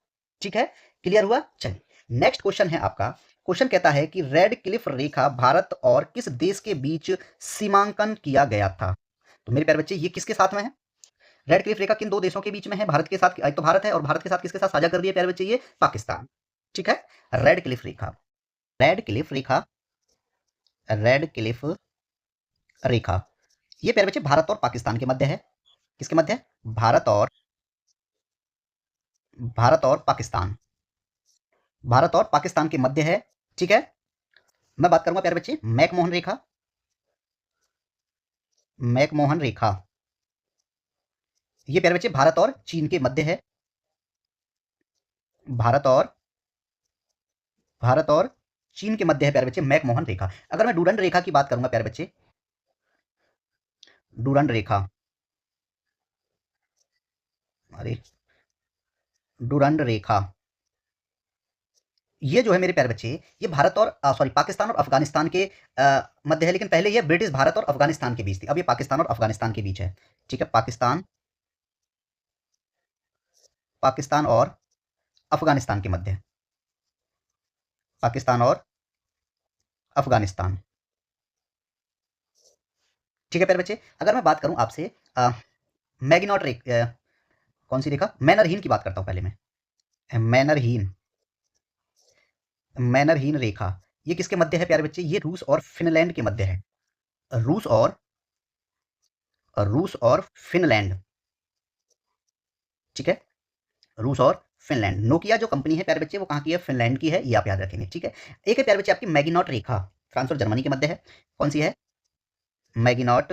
ठीक है, क्लियर हुआ? चलिए नेक्स्ट क्वेश्चन है आपका। क्वेश्चन कहता है कि रेड क्लिफ रेखा भारत और किस देश के बीच सीमांकन किया गया था? तो मेरे प्यारे बच्चे ये किसके साथ में है? रेड क्लिफ रेखा किन दो देशों के बीच में है? भारत के साथ, एक तो भारत है और भारत के साथ किसके साथ साझा कर दिया प्यारे बच्चे? ये पाकिस्तान। ठीक है, रेड क्लिफ रेखा, रेड क्लिफ रेखा, रेड क्लिफ रेखा ये प्यारे बच्चे भारत और पाकिस्तान के मध्य है। किसके मध्य है? भारत और पाकिस्तान, भारत और पाकिस्तान के मध्य है। ठीक है, मैं बात करूंगा प्यारे बच्चे मैकमोहन रेखा, मैकमोहन रेखा ये प्यारे बच्चे भारत और चीन के मध्य है। भारत और चीन के मध्य है प्यारे बच्चे मैकमोहन रेखा। अगर मैं डूरंड रेखा की बात करूंगा प्यारे बच्चे, डूरंड रेखा, अरे डुरंड रेखा, ये जो है मेरे प्यारे बच्चे, ये भारत और सॉरी पाकिस्तान और अफगानिस्तान के मध्य है, लेकिन पहले ये ब्रिटिश भारत और अफगानिस्तान के बीच थी, अब ये पाकिस्तान और अफगानिस्तान के बीच है। ठीक है, पाकिस्तान, पाकिस्तान और अफगानिस्तान के मध्य, पाकिस्तान और अफगानिस्तान। ठीक है प्यारे बच्चे, अगर मैं बात करूं आपसे मैगिनॉट कौन सी रेखा, मैनरहीन की बात करता हूं पहले मैं। मैनरहीन, मैनरहीन रेखा, ये किसके मध्य है प्यारे बच्चे, ये रूस और फिनलैंड के मध्य है। रूस और फिनलैंड। ठीक है, रूस और फिनलैंड। नोकिया जो कंपनी है प्यारे बच्चे, वो कहाँ की है, फिनलैंड की है, ये आप याद रखेंगे। ठीक है, एक है प्यारे बच्चे आपकी मैगिनॉट रेखा, फ्रांस और जर्मनी के मध्य है। कौन सी है, मैगिनॉट,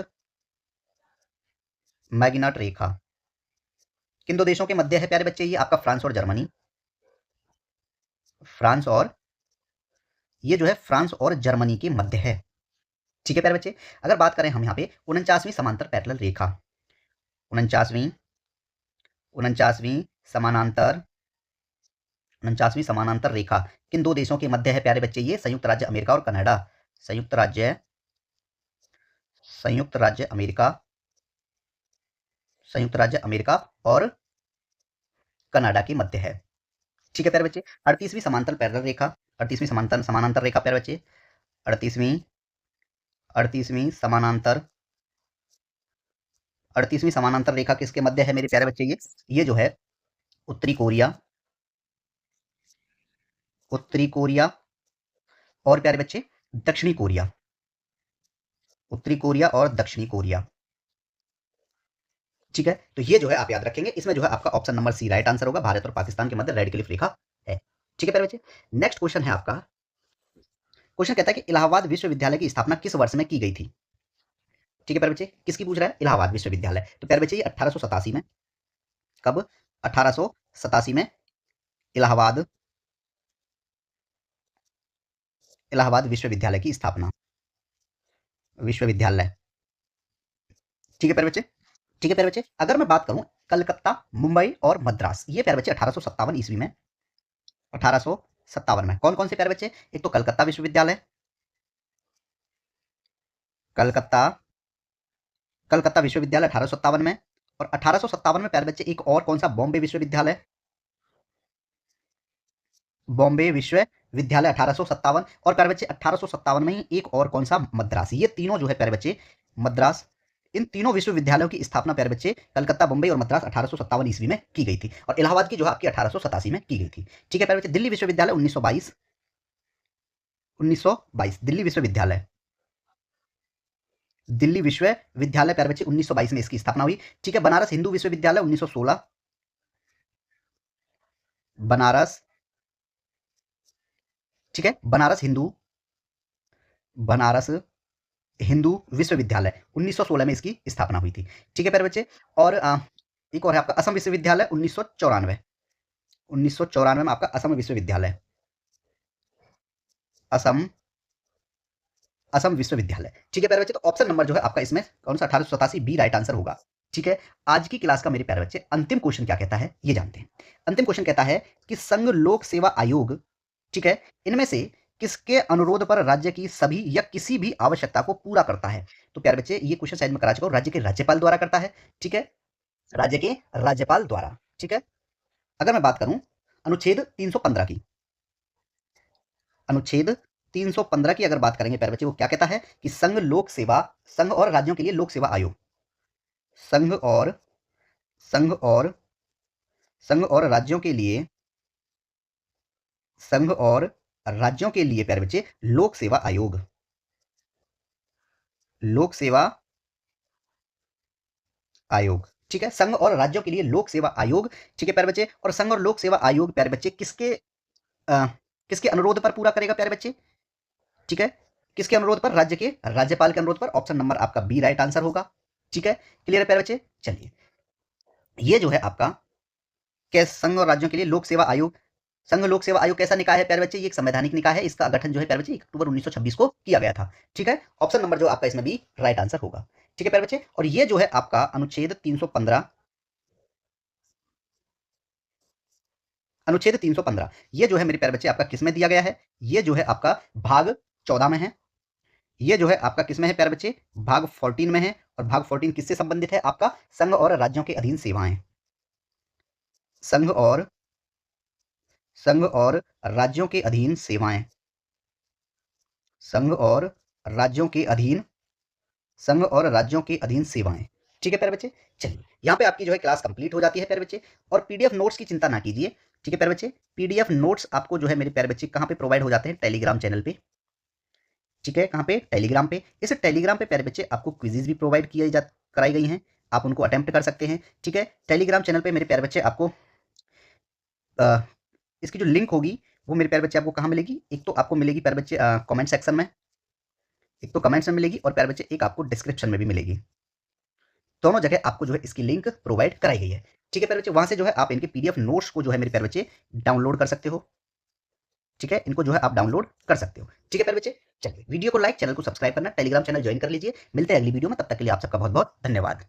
मैगिनॉट रेखा किन दो देशों के मध्य है प्यारे बच्चे, ये आपका फ्रांस और जर्मनी, फ्रांस और, ये जो है फ्रांस और जर्मनी के मध्य है। ठीक है प्यारे बच्चे, अगर बात करें हम यहाँ पे 49वीं समांतर पैरेलल रेखा, 49वीं, 49वीं समानांतर, 49वीं समानांतर रेखा किन दो देशों के मध्य है प्यारे बच्चे, ये संयुक्त राज्य अमेरिका और कनाडा, संयुक्त राज्य, संयुक्त राज्य अमेरिका, संयुक्त राज्य अमेरिका और कनाडा के मध्य है। ठीक है प्यारे बच्चे, 38वीं समांतर पैरेलल रेखा, 38वीं समांतर समानांतर रेखा प्यारे बच्चे, 38वीं, 38वीं समानांतर, 38वीं समानांतर रेखा किसके मध्य है मेरे प्यारे बच्चे, ये जो है उत्तरी कोरिया, उत्तरी कोरिया और प्यारे बच्चे दक्षिणी कोरिया, उत्तरी कोरिया और दक्षिणी कोरिया। ठीक है, तो ये जो है आप याद रखेंगे, इसमें जो है आपका option number C right answer होगा, भारत और पाकिस्तान के मध्य रेड क्लिफ रेखा है। ठीक है प्यारे बच्चे, नेक्स्ट क्वेश्चन है आपका, क्वेश्चन कहता है कि इलाहाबाद विश्वविद्यालय की स्थापना किस वर्ष में की गई थी। ठीक है प्यारे बच्चे, किसकी पूछ रहा है, इलाहाबाद विश्वविद्यालय, तो प्यारे बच्चे ये 1887 में, कब, 1887 में इलाहाबाद, इलाहाबाद विश्वविद्यालय की स्थापना, विश्वविद्यालय। ठीक है प्यारे बच्चे, ठीक है प्यारे बच्चे, अगर मैं बात करूं कलकत्ता, मुंबई और मद्रास, ये प्यारे बच्चे 1857 ईस्वी में, 1857 में कौन कौन से प्यारे बच्चे, एक तो कलकत्ता विश्वविद्यालय, कलकत्ता, कलकत्ता विश्वविद्यालय 1857 में, और 1857 में प्यारे बच्चे एक और कौन सा, बॉम्बे विश्वविद्यालय, बॉम्बे विश्वविद्यालय 1857, और प्यारे बच्चे 1857 में ही एक और कौन सा, मद्रास। ये तीनों जो है प्यारे बच्चे, मद्रास, इन तीनों विश्वविद्यालयों की स्थापना प्यारे बच्चे कलकत्ता, बम्बई और मद्रास 1857 ईस्वी में की गई थी, और इलाहाबाद की जो है आपकी 1887 में की गई थी। ठीक है प्यारे बच्चे, दिल्ली विश्वविद्यालय 1922, 1922 दिल्ली विश्वविद्यालय, दिल्ली विश्वविद्यालय प्यारे बच्चे 1922 में इसकी स्थापना हुई। ठीक है, बनारस हिंदू विश्वविद्यालय 1916, बनारस, ठीक है, बनारस हिंदू, बनारस हिंदू विश्वविद्यालय 1916 में इसकी स्थापना हुई थी। ठीक है प्यारे बच्चे, और एक और है आपका असम विश्वविद्यालय 1994, 1994 में आपका असम विश्वविद्यालय, असम, असम विश्वविद्यालय। ठीक है प्यारे बच्चे, तो ऑप्शन नंबर जो है आपका इसमें कौन सा, 1887 बी राइट आंसर होगा। ठीक है, आज की क्लास का मेरे प्यारे बच्चे अंतिम क्वेश्चन क्या कहता है ये जानते हैं। अंतिम क्वेश्चन कहता है कि संघ लोक सेवा आयोग, ठीक है, इनमें से किसके अनुरोध पर राज्य की सभी या किसी भी आवश्यकता को पूरा करता है। तो प्यारे बच्चे ये क्वेश्चन शायद मैं करा चुका हूं, राज्य के राज्यपाल द्वारा करता है। ठीक है, राज्य के राज्यपाल द्वारा। ठीक है, अगर मैं बात करूं अनुच्छेद 315 की, अनुच्छेद 315 की अगर बात करेंगे प्यारे बच्चे, वो क्या कहता है कि संघ लोक सेवा, संघ और राज्यों के लिए लोक सेवा आयोग, संघ और, संघ और, संघ और राज्यों के लिए, संघ और राज्यों के लिए प्यारे बच्चे लोक सेवा आयोग, लोक सेवा आयोग। ठीक है, संघ और राज्यों के लिए लोक सेवा आयोग। ठीक है प्यारे बच्चे, और संघ और लोक सेवा आयोग प्यारे बच्चे किसके किसके अनुरोध पर पूरा करेगा प्यारे बच्चे। ठीक है, किसके अनुरोध पर, राज्य के राज्यपाल के अनुरोध पर। ऑप्शन नंबर आपका बी राइट आंसर होगा। ठीक है, क्लियर है प्यारे बच्चे। चलिए, ये जो है आपका कैसे संघ और राज्यों के लिए लोक सेवा आयोग, संघ लोक सेवा आयोग कैसा निकाय है प्यारे बच्चे, ये एक संवैधानिक निकाय है, इसका गठन जो है प्यारे बच्चे 1 अक्टूबर 1926 को किया गया था। ठीक है, ऑप्शन नंबर जो आपका इसमें भी राइट आंसर होगा। ठीक है प्यारे बच्चे, और ये जो है आपका अनुच्छेद 315, अनुच्छेद 315 ये जो है मेरे प्यारे बच्चे आपका किसमें दिया गया है? ये जो है आपका भाग 14 में है। ये जो है आपका किसमें है प्यारे बच्चे? भाग 14 में है। और भाग 14 किससे संबंधित है? आपका संघ और राज्यों के अधीन सेवाएं। संघ और राज्यों के अधीन सेवाएं। संघ और राज्यों के अधीन सेवाएं। ठीक है प्यारे बच्चे, चलिए यहाँ पे आपकी जो है क्लास कंप्लीट हो जाती है प्यारे बच्चे। और पीडीएफ नोट्स की चिंता ना कीजिए। ठीक है प्यारे बच्चे, पीडीएफ नोट्स आपको जो है मेरे प्यारे बच्चे कहाँ पे प्रोवाइड हो जाते हैं? टेलीग्राम चैनल पे। ठीक है, कहाँ पे? टेलीग्राम पे। इस टेलीग्राम पे प्यारे बच्चे आपको क्विजेज भी प्रोवाइड कराई गई हैं, आप उनको अटेम्प्ट कर सकते हैं। ठीक है, टेलीग्राम चैनल पे मेरे प्यारे बच्चे आपको इसकी जो लिंक होगी वो मेरे प्यारे बच्चे आपको कहाँ मिलेगी? एक तो आपको मिलेगी प्यारे बच्चे कमेंट सेक्शन में, एक तो कमेंट्स में मिलेगी, और प्यारे बच्चे एक आपको डिस्क्रिप्शन में भी मिलेगी। दोनों जगह आपको जो है इसकी लिंक प्रोवाइड कराई गई है। ठीक है प्यारे बच्चे, वहां से जो है आप इनके पीडीएफ नोट्स को जो है मेरे प्यारे बच्चे डाउनलोड कर सकते हो। ठीक है, इनको जो है आप डाउनलोड कर सकते हो। ठीक है प्यारे बच्चे, चलिए वीडियो को लाइक, चैनल को सब्सक्राइब करना, टेलीग्राम चैनल ज्वाइन कर लीजिए। मिलते हैं अगली वीडियो में, तब तक के लिए आप सबका बहुत बहुत धन्यवाद।